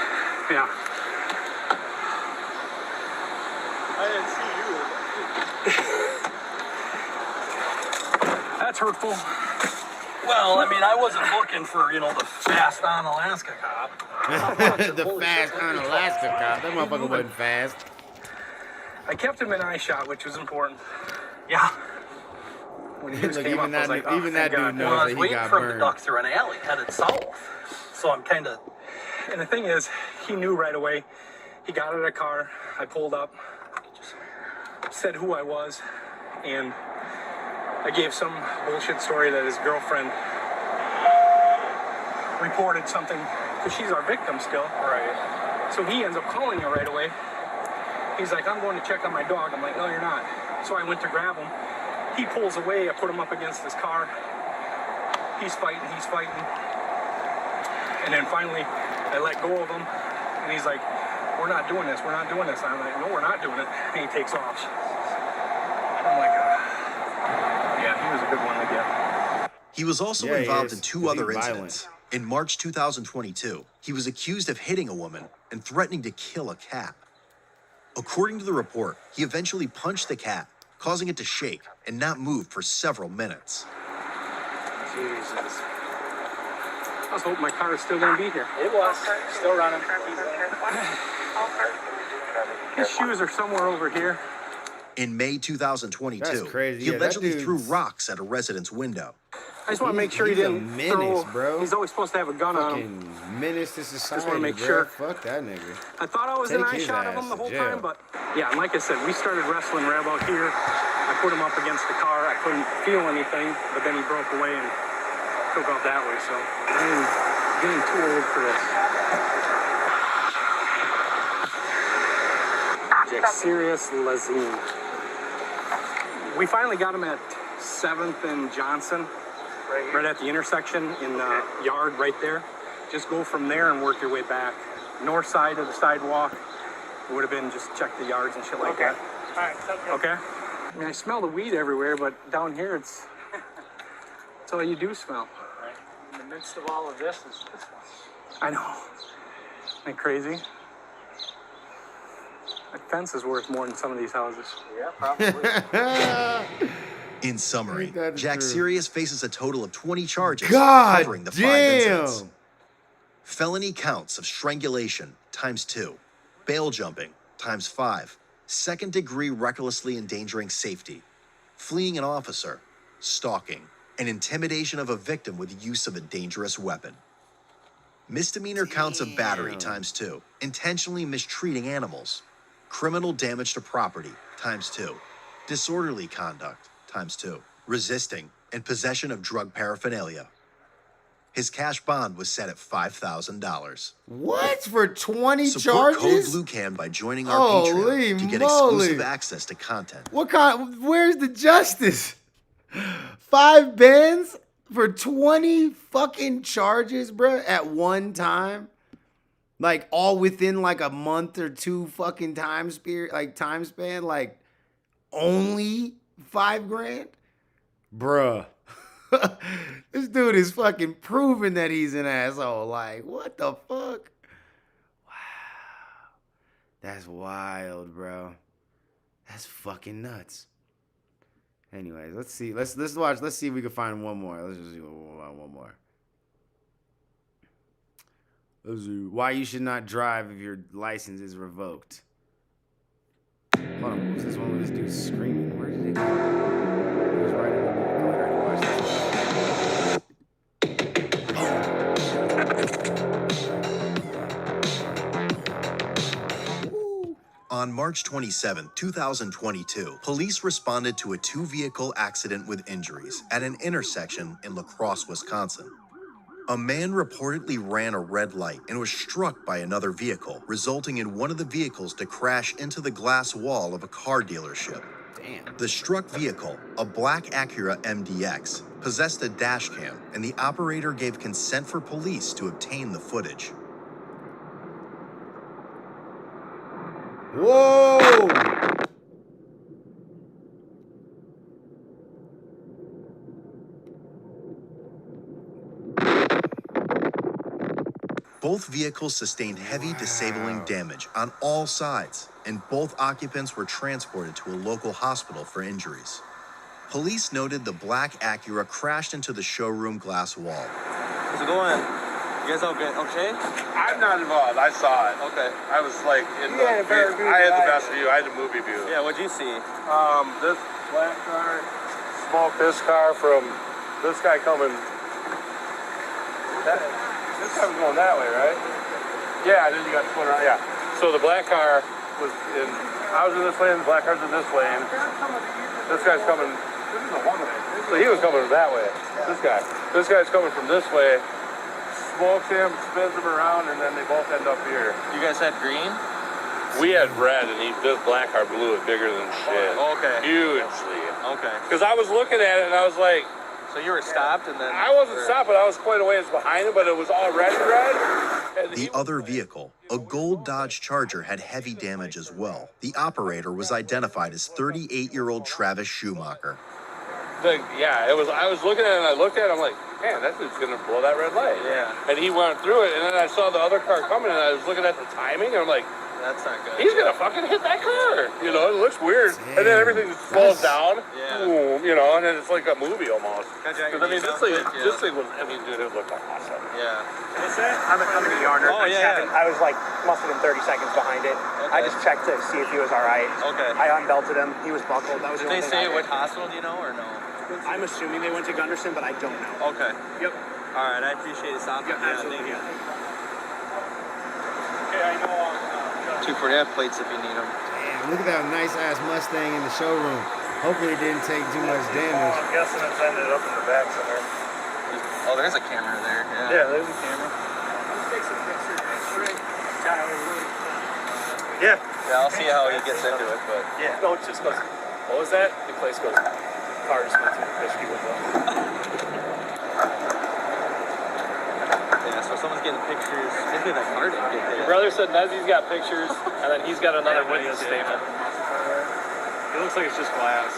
Yeah. I didn't see you. That's hurtful. Well, I mean, I wasn't looking for, you know, the fast on Alaska cop. The fast on Alaska cop. That motherfucker wasn't fast. I kept him in eye shot, which was important. Yeah. When he Look, came up, I was like, oh, even that thank dude God. knows Well, I was that he waiting got for him to burned. duck through an alley headed south. So I'm kind of... And the thing is, he knew right away. He got out of the car. I pulled up, said who I was, and I gave some bullshit story that his girlfriend reported something, because she's our victim still. Right. So he ends up calling her right away. He's like, I'm going to check on my dog. I'm like, no, you're not. So I went to grab him. He pulls away. I put him up against his car. He's fighting. And then finally, I let go of him. And he's like, we're not doing this. I'm like, no, we're not doing it. And he takes off. I'm like, yeah, he was a good one to get. He was also Yeah, he involved is, in 2 'cause other he's incidents. In March 2022, he was accused of hitting a woman and threatening to kill a cat. According to the report, he eventually punched the cat, causing it to shake and not move for several minutes. Jesus. I was hoping my car was still going to be here. It was. Still running. His shoes are somewhere over here. In May 2022, That's crazy. he Yeah, that allegedly threw dude's- rocks at a resident's window. I just want to make sure he He's a didn't menace, throw, bro. He's always supposed to have a gun on him. Fucking menace to society, want to make bro. sure. Fuck that nigga. I thought I was in Take eye his shot of ass him the to whole jail. time, but yeah, and like I said, we started wrestling right about here. I put him up against the car. I couldn't feel anything, but then he broke away and took off that way. So I'm getting too old for this. Serious Lazine. We finally got him at 7th and Johnson, right at the intersection in the yard right there. Just go from there and work your way back. North side of the sidewalk. It would have been just check the yards and shit like that. All right, sounds good. Okay? I mean, I smell the weed everywhere, but down here it's all you do smell. Right. In the midst of all of this is this one. I know. Isn't that crazy? That fence is worth more than some of these houses. Yeah, probably. In summary, that is Jack true. Sirius faces a total of 20 charges God covering the 5 damn. incidents. Felony counts of strangulation ×2, bail jumping ×5, second-degree recklessly endangering safety, fleeing an officer, stalking, and intimidation of a victim with use of a dangerous weapon. Misdemeanor counts of battery ×2, intentionally mistreating animals, criminal damage to property ×2, disorderly conduct ×2, resisting, and possession of drug paraphernalia. His cash bond was set at $5,000. What? For 20 Support Code charges? Blue Can by joining our Holy Patreon to get moly. exclusive access to content. What kind? Where's the justice? 5 bands for 20 fucking charges, bro, at one time? Like all within like a month or 2 fucking time span? Like only 5 grand? Bruh. This dude is fucking proving that he's an asshole. Like, what the fuck? Wow. That's wild, bro. That's fucking nuts. Anyways, let's see. Let's watch. Let's see if we can find one more. Let's just see one more. Let's see. Why you should not drive if your license is revoked. Hold on, what was this one where this dude's screaming? Where did it go? It was right in the middle. I already watched this. On March 27, 2022, police responded to a 2-vehicle accident with injuries at an intersection in La Crosse, Wisconsin. A man reportedly ran a red light and was struck by another vehicle, resulting in one of the vehicles to crash into the glass wall of a car dealership. Damn. The struck vehicle, a black Acura MDX, possessed a dash cam, and the operator gave consent for police to obtain the footage. Whoa! Both vehicles sustained heavy disabling damage on all sides, and both occupants were transported to a local hospital for injuries. Police noted the black Acura crashed into the showroom glass wall. How's it going? You guys all good? Okay? I'm not involved. I saw it. Okay. I was like in the. I had the best view. I had the movie view. Yeah. What'd you see? This black car smoked this car from this guy coming. This car was going that way, right? Yeah. And then you got to split around. Yeah. So the black car was in. I was in this lane. The black car's in this lane. This guy's coming. This is a one-way. So he was coming that way. This guy. This guy's coming from this way. Smokes him, spins him around, and then they both end up here. You guys had green? We had red, and this black car blew it bigger than shit. Oh, okay. Hugely. Okay. Because I was looking at it, and I was like... So you were stopped, and then... I wasn't stopped, but I was quite a ways behind him, but it was already red. The other vehicle, a gold Dodge Charger, had heavy damage as well. The operator was identified as 38-year-old Travis Schumacher. Yeah, it was. I was looking at it, and I looked at it, I'm like, man, that dude's going to blow that red light. Yeah. And he went through it, and then I saw the other car coming, and I was looking at the timing, and I'm like, that's not good. He's going to fucking hit that car. You know, it looks weird. Damn. And then everything just slows down. Yeah. Boom, you know, and then it's like a movie almost. Because, I mean, this thing was, I mean, dude, it looked awesome. Yeah. What's that? I'm in the yard. Oh, yeah. I was like, must have been 30 seconds behind it. Okay. I just checked to see if he was all right. Okay. I unbelted him. He was buckled. That was Did the they only say thing what hospital, do you know, or no? I'm assuming they went to Gunderson, but I don't know. Okay. Yep. All right, I appreciate it, Sam. Yeah, absolutely. Thank you. Okay, I know. 240 plates if you need them. Damn, look at that nice ass Mustang in the showroom. Hopefully it didn't take too much damage. I'm guessing it's ended up in the back somewhere. Oh, there's a camera there. Yeah, yeah there's a camera. Let's take some pictures. Yeah. Yeah, I'll see how he gets into it, but... Yeah. No, it just goes... What was that? The place goes... Car just went through the fishy window. Yeah, so someone's getting pictures. Maybe that car didn't get Your brother said Nezzy's got pictures, and then he's got another witness statement. It looks like it's just glass.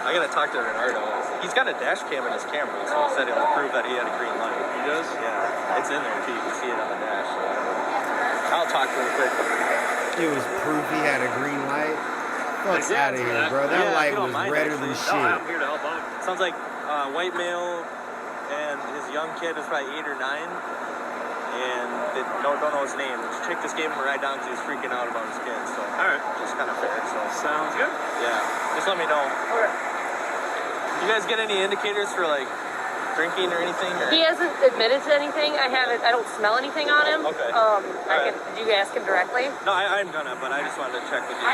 I gotta talk to Renardo. He's got a dash cam in his camera, so he said it'll prove that he had a green light. He does? Yeah, it's in there too. You can see it on the dash. So I'll talk to him quick. It was proof he had a green light. Fuck's out of here, bro. That light was redder than shit. No, I'm here to help out. Sounds like white male and his young kid was probably 8 or 9. And they don't know his name. The chick just gave him a ride down because he was freaking out about his kid. So, alright. Just kind of fair. So sounds good. Yeah. Just let me know. Okay. You guys get any indicators for like drinking or anything? Or? He hasn't admitted to anything. I don't smell anything on him. Okay. Did you ask him directly? No, I'm gonna, but I just wanted to check with you.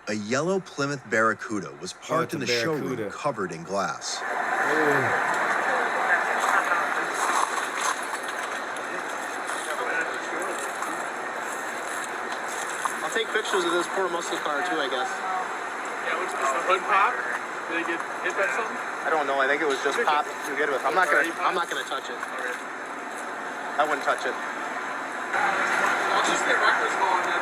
A yellow Plymouth Barracuda was parked in the showroom covered in glass. I'll take pictures of this poor muscle car too, I guess. Yeah, was the hood pop? Did it get hit by something? I don't know. I think it was just popped to get with. I'm not gonna touch it. I wouldn't touch it. I'll just get records going then.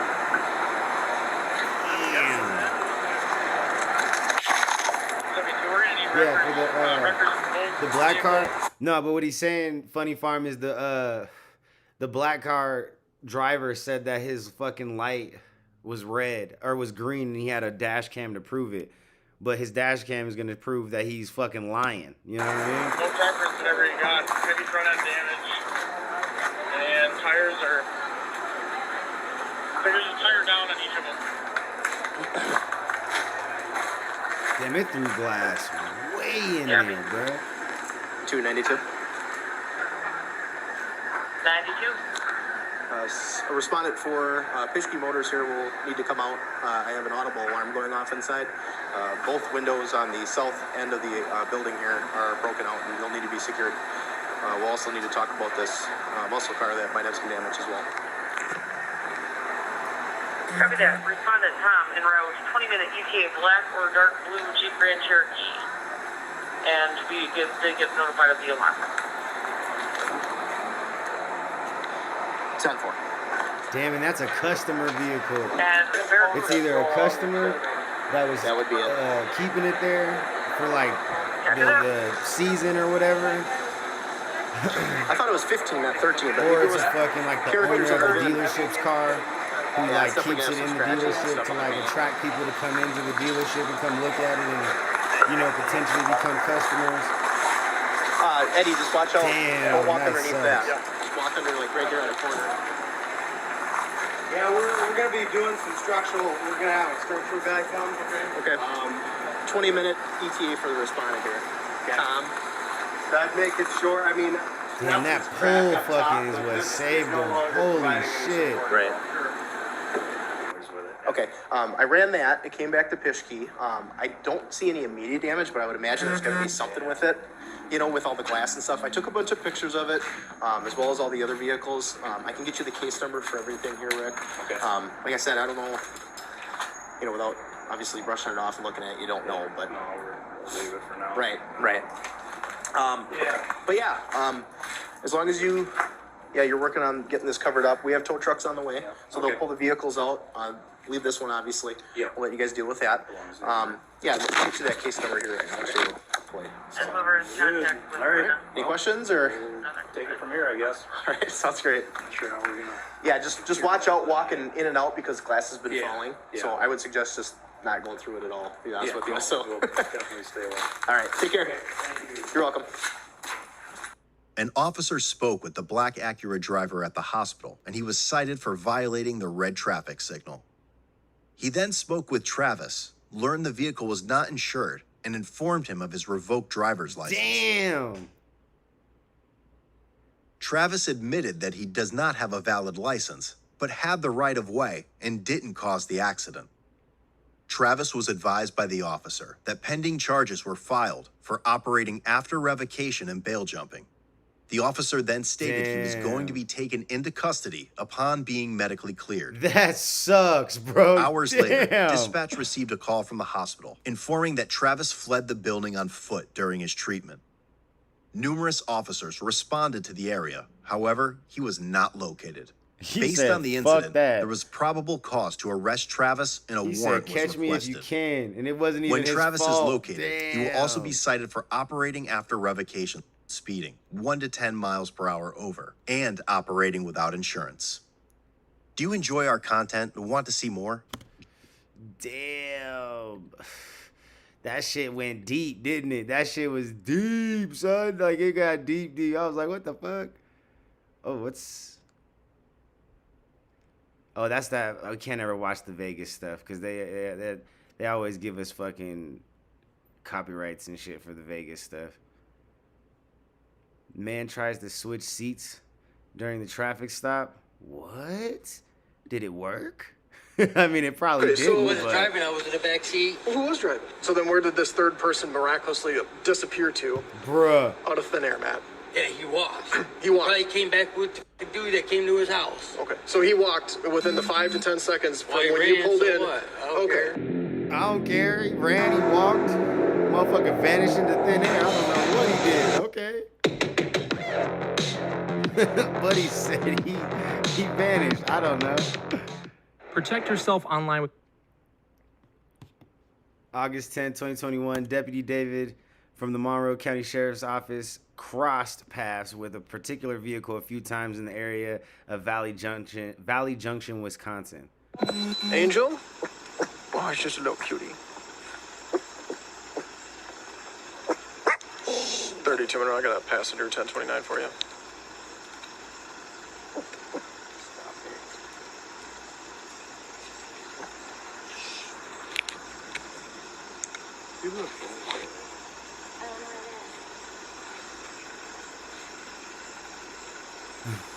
Yeah, for the black car. No, but what he's saying, funny farm, is the black car driver said that his fucking light was red or was green, and he had a dash cam to prove it. But his dash cam is gonna prove that he's fucking lying. You know what I mean? No preference, whatever you got. Heavy front end damage, and tires are. There's a tire down on each of them. Damn, it threw glass way in there, bro. 292. 92. A respondent for Pischke Motors here will need to come out. I have an audible alarm going off inside. Both windows on the south end of the building here are broken out and they'll need to be secured. We'll also need to talk about this muscle car that might have some damage as well. Copy that. Respondent Tom en route. 20-minute ETA black or dark blue Jeep Grand Cherokee. And we did get notified of the alarm. 10-4. Damn, and that's a customer vehicle. And It's either a customer that would be keeping it there for like the season or whatever. I thought it was 15, not 13. But Or it it's was a fucking like the owner of the dealership's car who Yeah, like it's definitely keeps it got in some the scratches and dealership stuff to on like it. attract people to come into the dealership and come look at it and, you know, potentially become customers. Eddie, just watch out. Damn, Don't walk that underneath sucks. that. Just walk under like right there on the corner. Yeah, we're gonna be doing some structural. We're gonna have a structural guy come. Okay. 20-minute ETA for the respondent here. Tom. I'd make it short. I mean, Damn, that pole fucking is what saved him. Holy shit. Right. Okay, I ran that. It came back to Pishkey. I don't see any immediate damage, but I would imagine there's going to be something with it, you know, with all the glass and stuff. I took a bunch of pictures of it, as well as all the other vehicles. I can get you the case number for everything here, Rick. Okay. Like I said, I don't know, you know, without obviously brushing it off and looking at it, you don't know, but. No, we'll leave it for now. Right. But yeah, as long as you're working on getting this covered up. We have tow trucks on the way, so they'll pull the vehicles out. Leave this one, obviously. Yeah. We'll let you guys deal with that. Yeah, let's get you that case number here. Actually, Send over in contact with all right. Any questions or? Take it from here, I guess. All right, sounds great. Not sure how we're gonna. Yeah, just watch out walking in and out because glass has been Yeah. falling. Yeah. So I would suggest just not going through it at all. To be honest with you. So. We'll definitely stay away. All right, take care. You're welcome. An officer spoke with the black Acura driver at the hospital, and he was cited for violating the red traffic signal. He then spoke with Travis, learned the vehicle was not insured, and informed him of his revoked driver's license. Damn. Travis admitted that he does not have a valid license, but had the right of way and didn't cause the accident. Travis was advised by the officer that pending charges were filed for operating after revocation and bail jumping. The officer then stated he was going to be taken into custody upon being medically cleared. That sucks, bro. Hours later, dispatch received a call from the hospital informing that Travis fled the building on foot during his treatment. Numerous officers responded to the area. However, he was not located. Based on the incident, there was probable cause to arrest Travis and a warrant was requested. Catch me if you can, and it wasn't even When his Travis fault. is located, he will also be cited for operating after revocation, speeding 1 to 10 miles per hour over, and operating without insurance. Do you enjoy our content and want to see more? Damn. That shit went deep, didn't it? That shit was deep, son. Like, it got deep, deep. I was like, what the fuck? Oh, what's... Oh, that's that. I can't ever watch the Vegas stuff because they always give us fucking copyrights and shit for the Vegas stuff. Man tries to switch seats during the traffic stop. What? Did it work? I mean, it probably did. So I was driving. I was in the back seat. Who was driving? So then where did this third person miraculously disappear to? Bruh. Out of thin air, Matt. Yeah, he walked. He walked. Probably came back with the dude that came to his house. Okay. So he walked within the 5 to 10 seconds from Well, when he you ran, pulled so in. what? Okay. I don't care. He ran, he walked. Motherfucker vanished into thin air. I don't know what he did. Okay. But he said he vanished. I don't know. Protect yourself online with August 10, 2021, Deputy David from the Monroe County Sheriff's Office crossed paths with a particular vehicle a few times in the area of Valley Junction, Wisconsin. Angel? Oh, it's just a little cutie. 32 minutes. I got a passenger 1029 for you.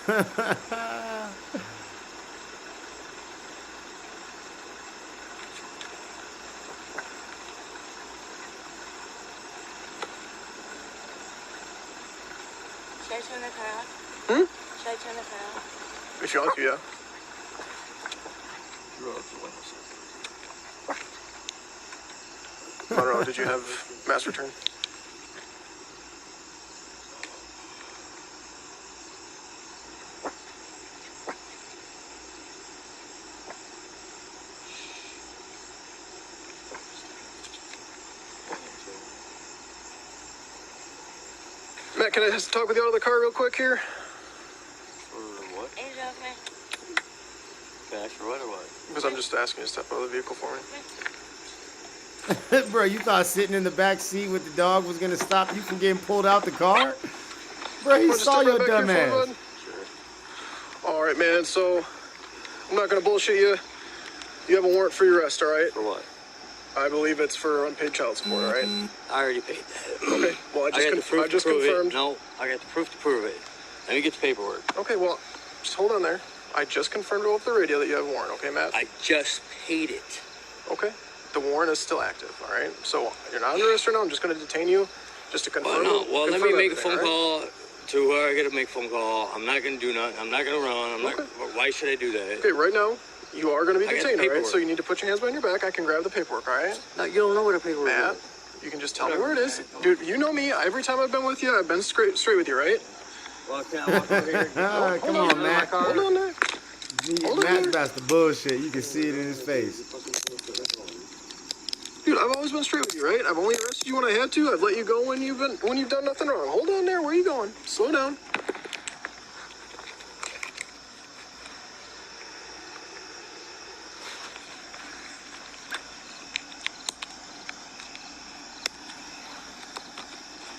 Should I turn the car off? Hmm? Should I turn the car off? If you want to, yeah. Monroe, did you have mass return? Matt, can I just talk with you out of the car real quick here? What? Cash or what or what? Because I'm just asking you to step out of the vehicle for me. Bro, you thought sitting in the back seat with the dog was gonna stop you from getting pulled out the car? Bro, he saw your dumb ass. All right, man. So I'm not gonna bullshit you. You have a warrant for your arrest, all right? For what? I believe it's for unpaid child support, all right? I already paid that. Okay. Well, I just confirmed. No, I got the proof to prove it. Let me get the paperwork. Okay. Well, just hold on there. I just confirmed over the radio that you have a warrant. Okay, Matt? I just paid it. Okay. The warrant is still active, all right? So you're not under arrest right now. I'm just going to detain you just to confirm. Well, let me make a phone call to where I got to make a phone call. I'm not going to do nothing. I'm not going to run. Why should I do that? Okay, right now, you are going to be detained, all right? So you need to put your hands behind your back. I can grab the paperwork, all right? No, you don't know what a paperwork is. Matt, you can just tell me where it is. Dude, you know me. Every time I've been with you, I've been straight with you, right? Well, can I walk over here? Come on, Matt. Hold on there. Matt's about the bullshit. You can see it in his face. Dude, I've always been straight with you, right? I've only arrested you when I had to. I've let you go when you've done nothing wrong. Hold on there. Where are you going? Slow down.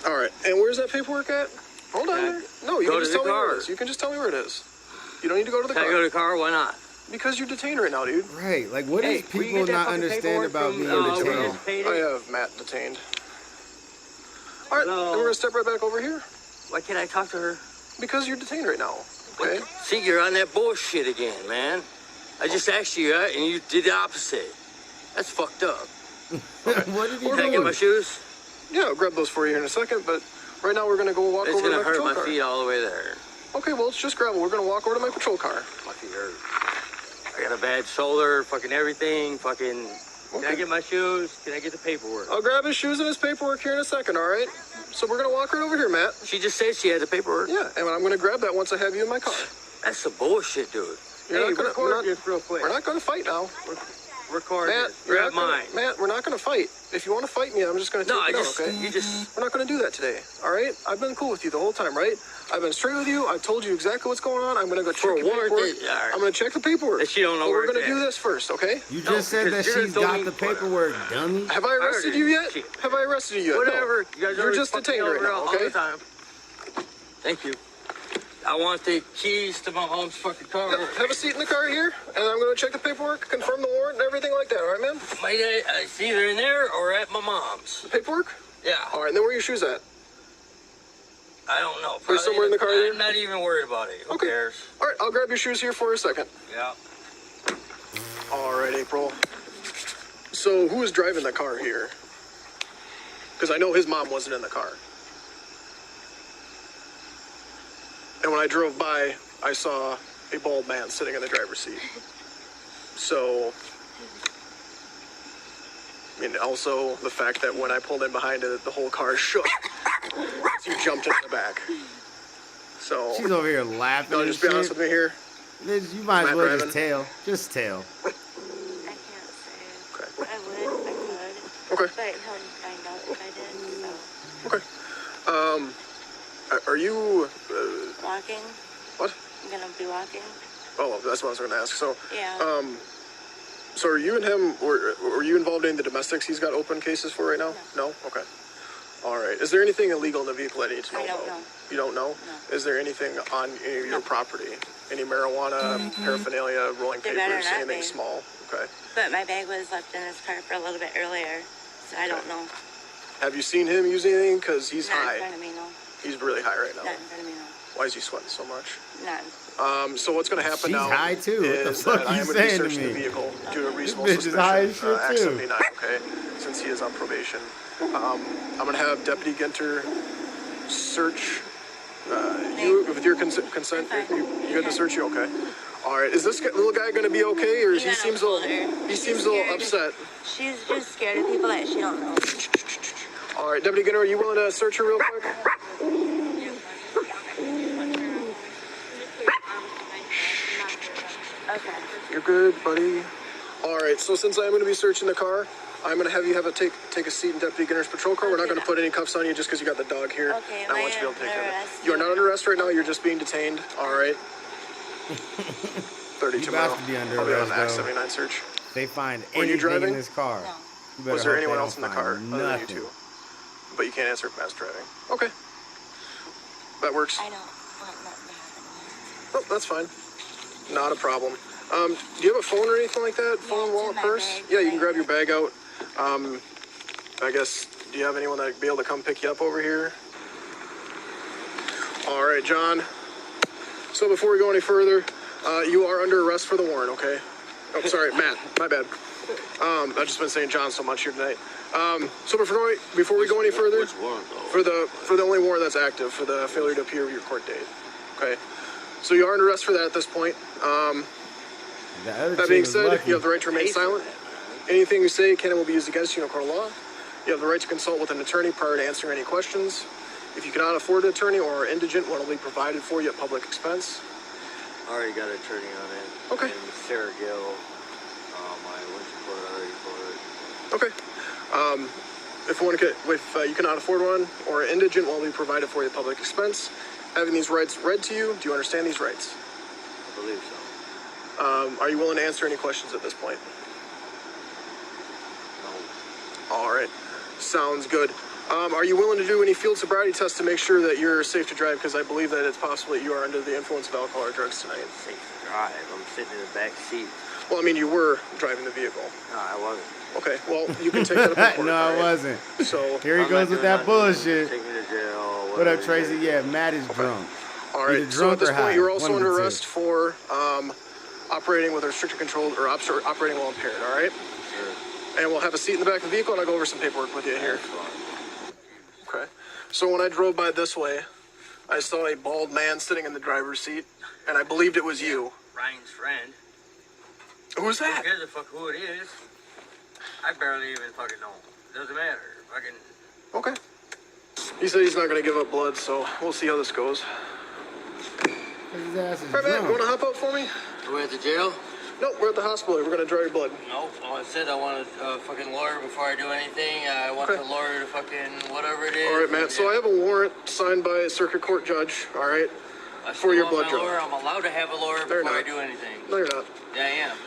All right. And where's that paperwork at? Hold on there. No, you can just tell me where it is. You can just tell me where it is. You don't need to go to the car. Can I go to the car? Why not? Because you're detained right now, dude. Right. Like, what does people not understand about being detained? I have Matt detained. All right, then we're going to step right back over here. Why can't I talk to her? Because you're detained right now, okay? See, you're on that bullshit again, man. I just asked you, and you did the opposite. That's fucked up. What did he do? Can I get my shoes? Yeah, I'll grab those for you here in a second, but right now we're going to go walk over to my patrol car. It's going to hurt my feet all the way there. Okay, well, it's just gravel. We're going to walk over to my patrol car. My feet hurt. I got a bad shoulder, fucking everything, fucking... Can I get my shoes? Can I get the paperwork? I'll grab his shoes and his paperwork here in a second, all right? So we're going to walk right over here, Matt. She just said she had the paperwork. Yeah, and I'm going to grab that once I have you in my car. That's some bullshit, dude. Record this real quick. We're not going to fight now. Record Matt, this. Grab mine. Matt, we're not going to fight. If you want to fight me, I'm just going to take it out, okay? We're not going to do that today, all right? I've been cool with you the whole time, right? I've been straight with you. I've told you exactly what's going on. I'm going to go check your paperwork. I'm going to check the paperwork. That she don't know but where we're going to do this first, okay? You just said that she's got the paperwork, dummy. Have I arrested you yet? Have I arrested you yet? Whatever. No. You're just detained right now, okay? All the time. Thank you. I want the keys to my mom's fucking car. Yeah, have a seat in the car here, and I'm going to check the paperwork, confirm the warrant, and everything like that, all right, man? It's either in there or at my mom's. The paperwork? Yeah. All right, and then where are your shoes at? I don't know. Are you somewhere in the car there? I'm not even worried about it. Who cares? All right, I'll grab your shoes here for a second. Yeah. All right, April. So who was driving the car here? Because I know his mom wasn't in the car. And when I drove by, I saw a bald man sitting in the driver's seat. So, I mean, also the fact that when I pulled in behind it, the whole car shook. You jumped in the back. So. She's over here laughing. No, just be honest with me here. You might as well just tail. Just tail. I can't say. Okay. I would. I could. Okay. But he'll find out if I did, Okay. so. Are you... Walking? What? I'm gonna be walking. Oh, that's what I was going to ask. So, yeah. So are you and him, were you involved in the domestics he's got open cases for right now? No? Okay. All right. Is there anything illegal in the vehicle I need to know about? I don't know. You don't know? No. Is there anything on any of your property? Any marijuana, paraphernalia, rolling There better papers, not anything be. small? Okay. But my bag was left in his car for a little bit earlier, so I don't know. Have you seen him use anything? Because he's Not high. in front of me, no. He's really high right now. Not in front of me, no. Why is he sweating so much? None. So what's going to happen She's now high too. What the is fuck that I you am going to be saying to searching the me? vehicle due to reasonable This bitch is suspicion. high as shit, Act too. 79, okay? Since he is on probation. I'm going to have Deputy Ginter search you with your consent. You good to search you? Okay. All right. Is this little guy gonna be okay, or he seems a little upset? She's just scared of people that she don't know. All right, Deputy Gunner, are you willing to search her real quick? Okay. You're good, buddy. All right. So since I'm gonna be searching the car, I'm gonna have you take a seat in Deputy Gunner's patrol car. We're not gonna put any cuffs on you just because you got the dog here. Okay. I want you to be able to take care of it. You are not under arrest right now. You're just being detained. All right. 32 miles. To be under I'll be on arrest, the Act 79 search. They find Were you anything driving? in this car. No. Was there anyone else in the car nothing. other than you two? But you can't answer if Matt's driving. Okay. That works. I don't want nothing to happen. Oh, that's fine. Not a problem. Do you have a phone or anything like that? Phone, wallet, purse? Yeah, you can grab your bag out. I guess, do you have anyone that would be able to come pick you up over here? All right, John. So before we go any further, you are under arrest for the warrant, okay? Oh, sorry, Matt. My bad. I've just been saying John so much here tonight. So before we go any further, Which warrant, though? for the only warrant that's active, for the failure to appear with your court date, okay? So you are under arrest for that at this point. That being said, you have the right to remain silent. Anything you say can and will be used against you in a court of law. You have the right to consult with an attorney prior to answering any questions. If you cannot afford an attorney or are indigent, one will be provided for you at public expense. I already got an attorney on it. Okay. And Sarah Gill. My winch report already for it. Okay. If you cannot afford one or are indigent, one will be provided for you at public expense. Having these rights read to you, do you understand these rights? I believe so. Are you willing to answer any questions at this point? No. All right. Sounds good. Are you willing to do any field sobriety tests to make sure that you're safe to drive? Because I believe that it's possible that you are under the influence of alcohol or drugs tonight. Safe to drive? I'm sitting in the back seat. Well, I mean, you were driving the vehicle. No, I wasn't. Okay, well, you can take that up in court. No, I wasn't. So here he goes with that bullshit. Take me to jail. What up, Tracy? Yeah, Matt is drunk. All right, so at this point, you're also under arrest for operating with a restricted control or operating while impaired, all right? Sure. And we'll have a seat in the back of the vehicle, and I'll go over some paperwork with you here. Okay. So when I drove by this way, I saw a bald man sitting in the driver's seat, and I believed it was you. Ryan's friend. Who's that? Who cares a fuck who it is? I barely even fucking know. Doesn't matter. Fucking. Okay. He said he's not going to give up blood, so we'll see how this goes. His ass is All right, man, drunk. you want to hop out for me? We're at the jail? No, we're at the hospital. We're going to draw your blood. No, I said I want a fucking lawyer before I do anything. I want the lawyer to fucking whatever it is. All right, Matt. So I have a warrant signed by a circuit court judge, all right, for your blood draw. I'm allowed to have a lawyer before I do anything. No, you're not. Yeah, I am.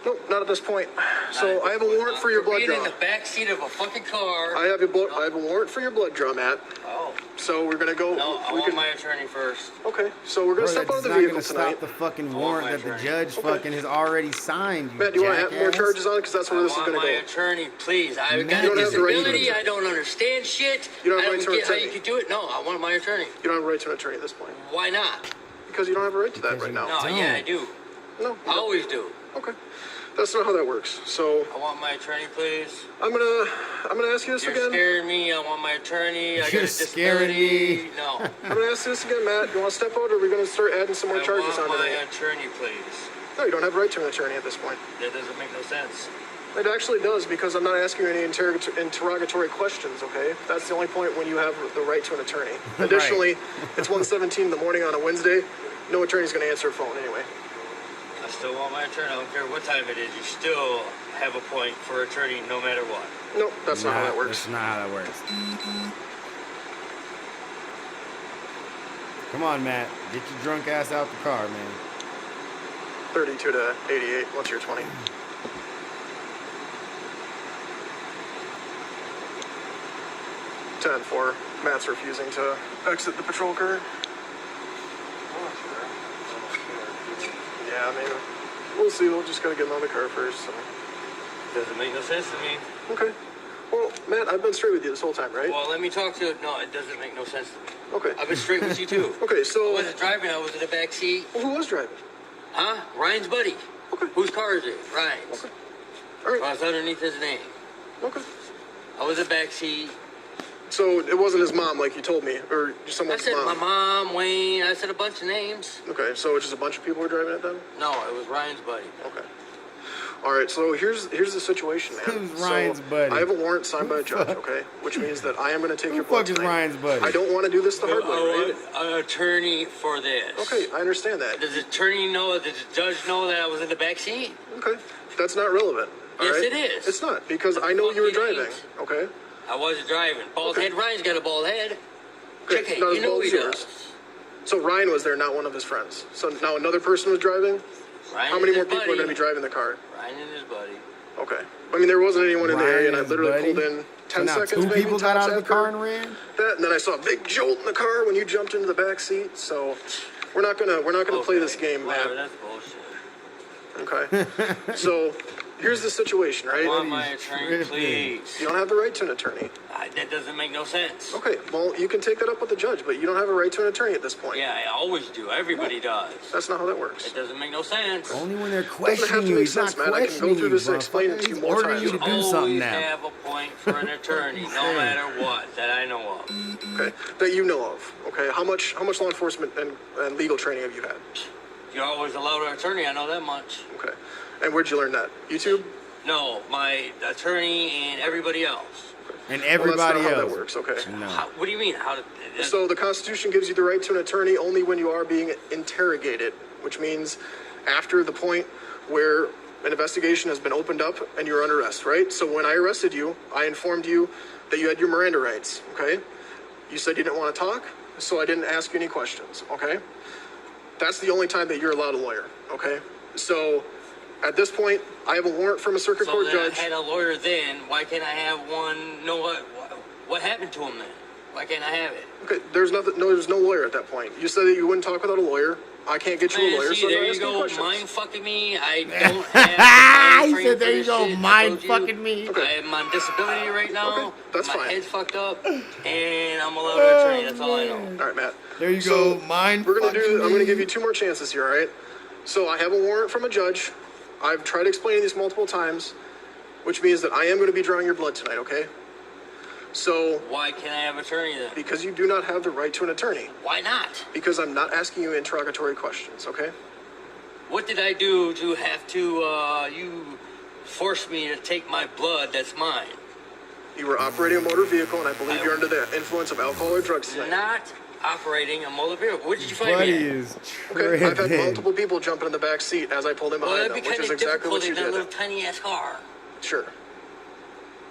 Nope, not at this point. So I have a warrant for your blood draw. Being in the back seat of a fucking car. I have a warrant for your blood draw, Matt. Oh. So we're gonna go. No, I want my attorney first. Okay. So we're gonna step out of the vehicle tonight. Stop the fucking warrant that the judge fucking has already signed. Matt, do you want to have more charges on it? Because that's where this is gonna go. My attorney, please. I've got You a don't have the right to an disability. attorney. I don't understand shit. You don't have I a right don't to an get how attorney. you could do it. No, I want my attorney. You don't have a right to an attorney at this point. Why not? Because you don't have a right to that right now. No, yeah, I do. No. I always do. Okay. That's not how that works. So I want my attorney, please. I'm gonna ask you this You're again. scaring me. I want my attorney. I got a You're scaring disability. me. No. I'm gonna ask you this again, Matt. You want to step out, or are we gonna start adding some more charges on I want today? my attorney, please. No, you don't have a right to an attorney at this point. That doesn't make no sense. It actually does, because I'm not asking you any interrogatory questions, okay? That's the only point when you have the right to an attorney. Additionally, it's 1:17 in the morning on a Wednesday. No attorney's going to answer a phone anyway. I still want my attorney. I don't care what time it is. You still have a point for attorney no matter what. Nope, that's not how that works. That's not how that works. Come on, Matt. Get your drunk ass out the car, man. 32 to 88, once you're 20. (10-4). Matt's refusing to exit the patrol car. Yeah, I mean, we'll see. We'll just gotta get him out of the car first. So. Doesn't make no sense to me. Okay. Well, Matt, I've been straight with you this whole time, right? Well, let me talk to you. No, it doesn't make no sense to me. Okay. I've been straight with you too. Okay, so. I wasn't driving. I was in the back seat. Well, who was driving? Huh? Ryan's buddy. Okay. Whose car is it? Ryan's. Okay. All right. I was underneath his name. Okay. I was in the back seat. So it wasn't his mom, like you told me, or someone's I said mom? my mom, Wayne. I said a bunch of names. Okay, so just a bunch of people were driving it then? No, it was Ryan's buddy. Okay. All right, so here's the situation, man. It was Ryan's buddy. I have a warrant signed by a judge, okay? Which means that I am going to take your blood Who the fuck is tonight. Ryan's buddy? I don't want to do this the hard way, right? An attorney for this. Okay, I understand that. Does the attorney know? Does the judge know that I was in the back seat? Okay, that's not relevant. all Yes, right? it is. It's not, because I know you were driving, okay? I wasn't driving. Bald head. Ryan's got a bald head. Okay, Check it. not You as know bald he as yours. does. So Ryan was there, not one of his friends. So now another person was driving? Ryan How many and more his people are buddy. going to be driving the car? Ryan and his buddy. Okay. I mean, there wasn't anyone in the area, and I Ryan's literally buddy? pulled in 10 So now seconds, two maybe, people got tops out of the after car and ran? that, and then I saw a big jolt in the car when you jumped into the back seat. So we're not gonna play this game, Whatever, Matt. that's bullshit. Okay. So here's the situation, right? I want my attorney, please. You don't have the right to an attorney. That doesn't make no sense. Okay. Well, you can take that up with the judge, but you don't have a right to an attorney at this point. Yeah, I always do. Everybody does. That's not how that works. It doesn't make no sense. Only when they're Doesn't have questioning to you. make He's not sense, man. I can go questioning through you, this and explain it to motherfucker. you He's more ordering times. you to do Always something now. have a point for an attorney, no matter what, that I know of. Okay. That you know of. Okay. How much law enforcement and legal training have you had? You're always allowed an attorney, I know that much. Okay. And where'd you learn that? YouTube? No, my attorney and everybody else. And Well, everybody that's not how else. that works. Okay. No. What do you mean? So the Constitution gives you the right to an attorney only when you are being interrogated, which means after the point where an investigation has been opened up and you're under arrest, right? So when I arrested you, I informed you that you had your Miranda rights, okay? You said you didn't want to talk, so I didn't ask you any questions, okay? That's the only time that you're allowed a lawyer, okay? So at this point, I have a warrant from a circuit court then judge. I had a lawyer then. Why can't I have one? Know what happened to him then? Why can't I have it? Okay, there's no lawyer at that point. You said that you wouldn't talk without a lawyer. I can't get you a lawyer, See, so there don't you ask any go, questions. mind fucking me. I don't have. He said, there you go, mind fucking me. I'm on disability right now. Okay, that's my fine. head's fucked up, and I'm allowed an attorney. That's all I know. All right, Matt. There you So, go, mind We're gonna fucking I'm gonna me. give you 2 more chances here, all right? So I have a warrant from a judge. I've tried explaining this multiple times, which means that I am going to be drawing your blood tonight, okay? So Why can't I have an attorney then? because you do not have the right to an attorney. Why not? Because I'm not asking you interrogatory questions, okay? What did I do to have to, you force me to take my blood that's mine? You were operating a motor vehicle, and I believe you're under the influence of alcohol or drugs tonight. Not operating a motor vehicle. Where did you find Buddy me at? is Okay, I've had tripping. multiple people jumping in the back seat as I pulled in Well, behind that'd be them, which kind is of exactly what difficult you in that did. little tiny ass car. Sure.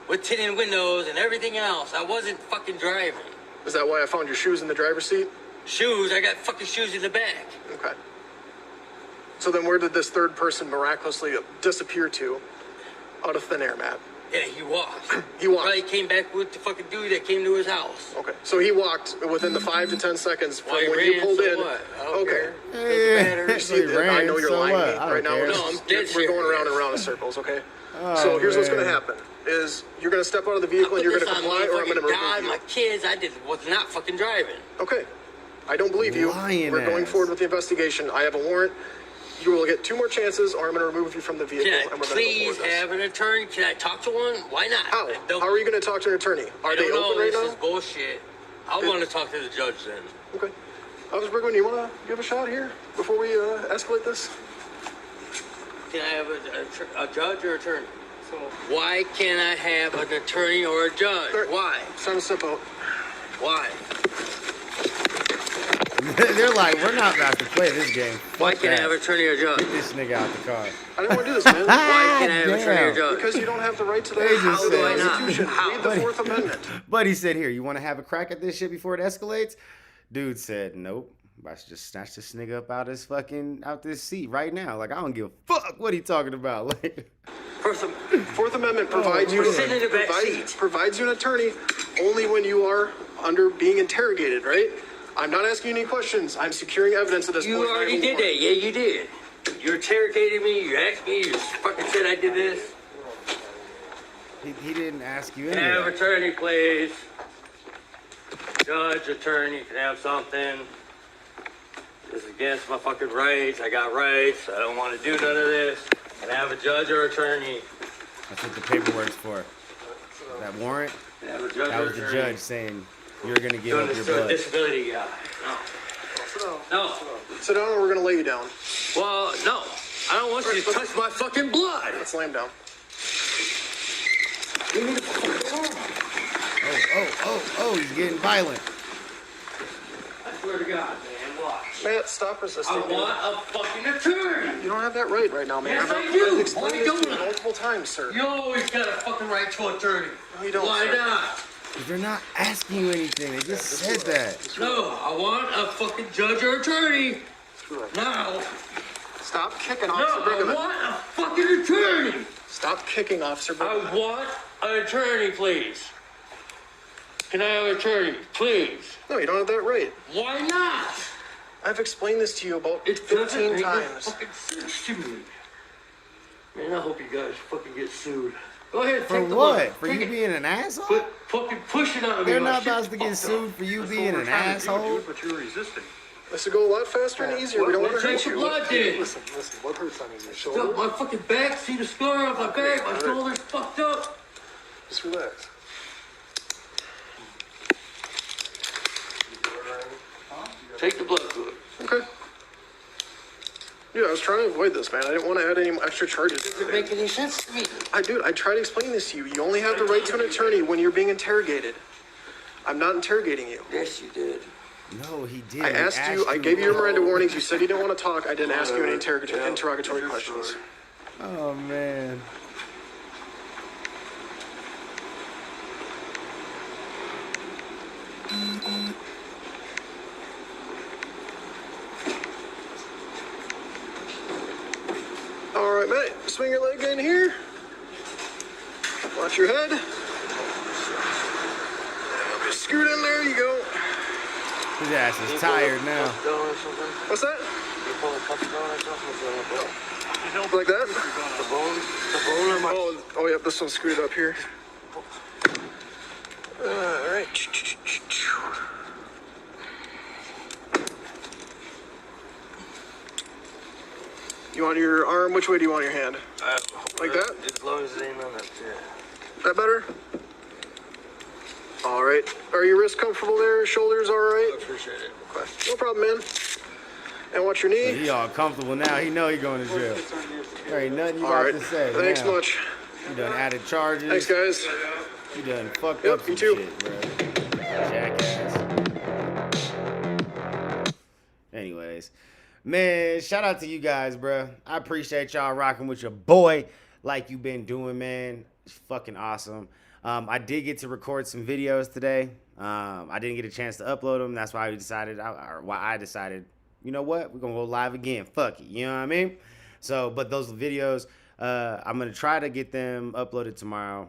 With tinted windows and everything else. I wasn't fucking driving. Is that why I found your shoes in the driver's seat? Shoes? I got fucking shoes in the back. Okay. So then where did this third person miraculously disappear to out of thin air, Matt? Yeah, he walked. He walked. Probably came back with the fucking dude that came to his house. Okay. So he walked within the 5 to 10 seconds from Why he when ran, you pulled so in. what? I don't Okay. care. You see, He ran, I know you're so lying what? to me I right don't now. care. No, I'm dead We're going around serious. and around in circles, okay? Oh, So here's what's man. going to happen is you're going to step out of the vehicle and you're going to comply or I'm going to God, remove my you. kids, was not fucking driving. Okay. I don't believe you. Lying We're going ass. forward with the investigation. I have a warrant. You will get 2 more chances or I'm going to remove you from the vehicle Can and I we're going to go please forward with this. have an attorney? Can I talk to one? Why not? How? I don't- How are you going to talk to an attorney? Are I they don't open know. right This now? is bullshit. I want to talk to the judge then. Okay. Officer Bergman, you want to give a shot here before we escalate this? Can I have a judge or attorney? Why can't I have an attorney or a judge? Why? It's time to step out. Why? They're like, we're not about to play this game. Why Fuck can't I that. have an attorney or judge? Get this nigga out the car. I didn't want to do this, man. Why can't I have an attorney or Damn. judge? Because you don't have the right to They that. just How do I said- not? Constitution. How? Read the 4th Amendment. Buddy said, here, you want to have a crack at this shit before it escalates? Dude said, nope. I should just snatch this nigga up out this seat right now. Like, I don't give a fuck what he talking about. Like, Fourth Amendment provides you sitting in the back seat. provides you an attorney only when you are under being interrogated, right? I'm not asking you any questions. I'm securing evidence at this You point. already did that. Yeah, you did. You interrogated me. You asked me. You fucking said I did this. he didn't ask you Can I have anything. attorney, please? Judge, attorney, can I have something? This is against my fucking rights. I got rights. I don't want to do none of this. Can I have a judge or attorney? That's what the paperwork's for. That warrant? Yeah, the judge That was the judge saying you're gonna give up your blood. Disability guy. No. Sit down or we're going to lay you down. Well, no. I don't want you to touch my fucking blood. Let's lay him down. Oh, he's getting violent. I swear to God, man, watch. Matt, stop resisting. I want a fucking attorney. You don't have that right now, man. Yes, I do. I've explained Why this don't to you I? multiple times, sir. You always got a fucking right to attorney. No, you don't, Why sir. not? Because they're not asking you anything. They just said that. No, I want a fucking judge or attorney. Now. Stop kicking, No, Officer I Brigham. want a fucking attorney. Stop kicking, Officer Brigham. I want an attorney, please. Can I have an attorney, please? No, you don't have that right. Why not? I've explained this to you about It 15 times. fucking sense to me. Man, I hope you guys fucking get sued. Go ahead, For take the what? money. For Take you it. being an asshole? Quit fucking pushing out of me. They're My not about shit's to get fucked sued up. for you being an asshole. But you're resisting. This will go a lot faster and easier. We don't want to Take hurt the you. blood, then. Listen. What hurts on your shoulder? My fucking back, see the scar on my back, my shoulder's fucked up. Just relax. Take the blood fluid. Okay. Dude, I was trying to avoid this, man. I didn't want to add any extra charges. Doesn't make any sense to me. I tried to explain this to you. You only have the right to an attorney when you're being interrogated. I'm not interrogating you. Yes, you did. No, he did. I asked you, I gave you your Miranda warnings. You said you didn't want to talk. I didn't ask you any interrogatory questions. Oh, man. All right, mate. Swing your leg in here. Watch your head. Scoot in there. You go. His ass is tired now. What's that? Like that? The bone in my... Oh, yeah, this one's screwed up here. All right. You want your arm? Which way do you want your hand? Like that? As long as it ain't on that, yeah. That better? All right. Are your wrists comfortable there? Shoulders all right? I appreciate it. Okay. No problem, man. And watch your knee. He all comfortable now. He know he going to jail. There ain't nothing you All got right. to say. Thanks now. much. You done added charges. Thanks, guys. You done fucked Yep, up you some too. shit, bro. Jackass. Anyways, man, shout out to you guys, bro. I appreciate y'all rocking with your boy like you been doing, man. It's fucking awesome. I did get to record some videos today. I didn't get a chance to upload them. That's why I decided, you know what? We're going to go live again. Fuck it. You know what I mean? So, but those videos, I'm going to try to get them uploaded tomorrow.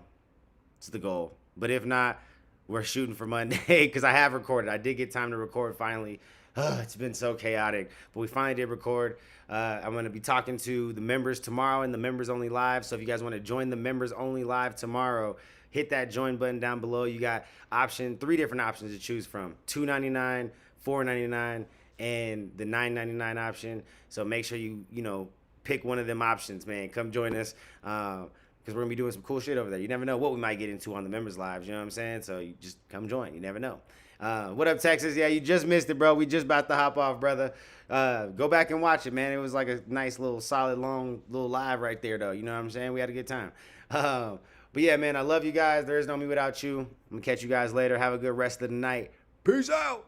It's the goal. But if not, we're shooting for Monday because I have recorded. I did get time to record finally. It's been so chaotic, but we finally did record. I'm going to be talking to the members tomorrow in the members only live. So if you guys want to join the members only live tomorrow, hit that join button down below. You got three different options to choose from: $2.99, $4.99, and the $9.99 option. So make sure you pick one of them options, man. Come join us because we're going to be doing some cool shit over there. You never know what we might get into on the members lives, you know what I'm saying? So you just come join. You never know. What up, Texas? Yeah, you just missed it, bro. We just about to hop off, brother. Go back and watch it, man. It was like a nice little solid long little live right there, though. You know what I'm saying? We had a good time. But yeah, man, I love you guys. There is no me without you. I'm gonna catch you guys later. Have a good rest of the night. Peace out.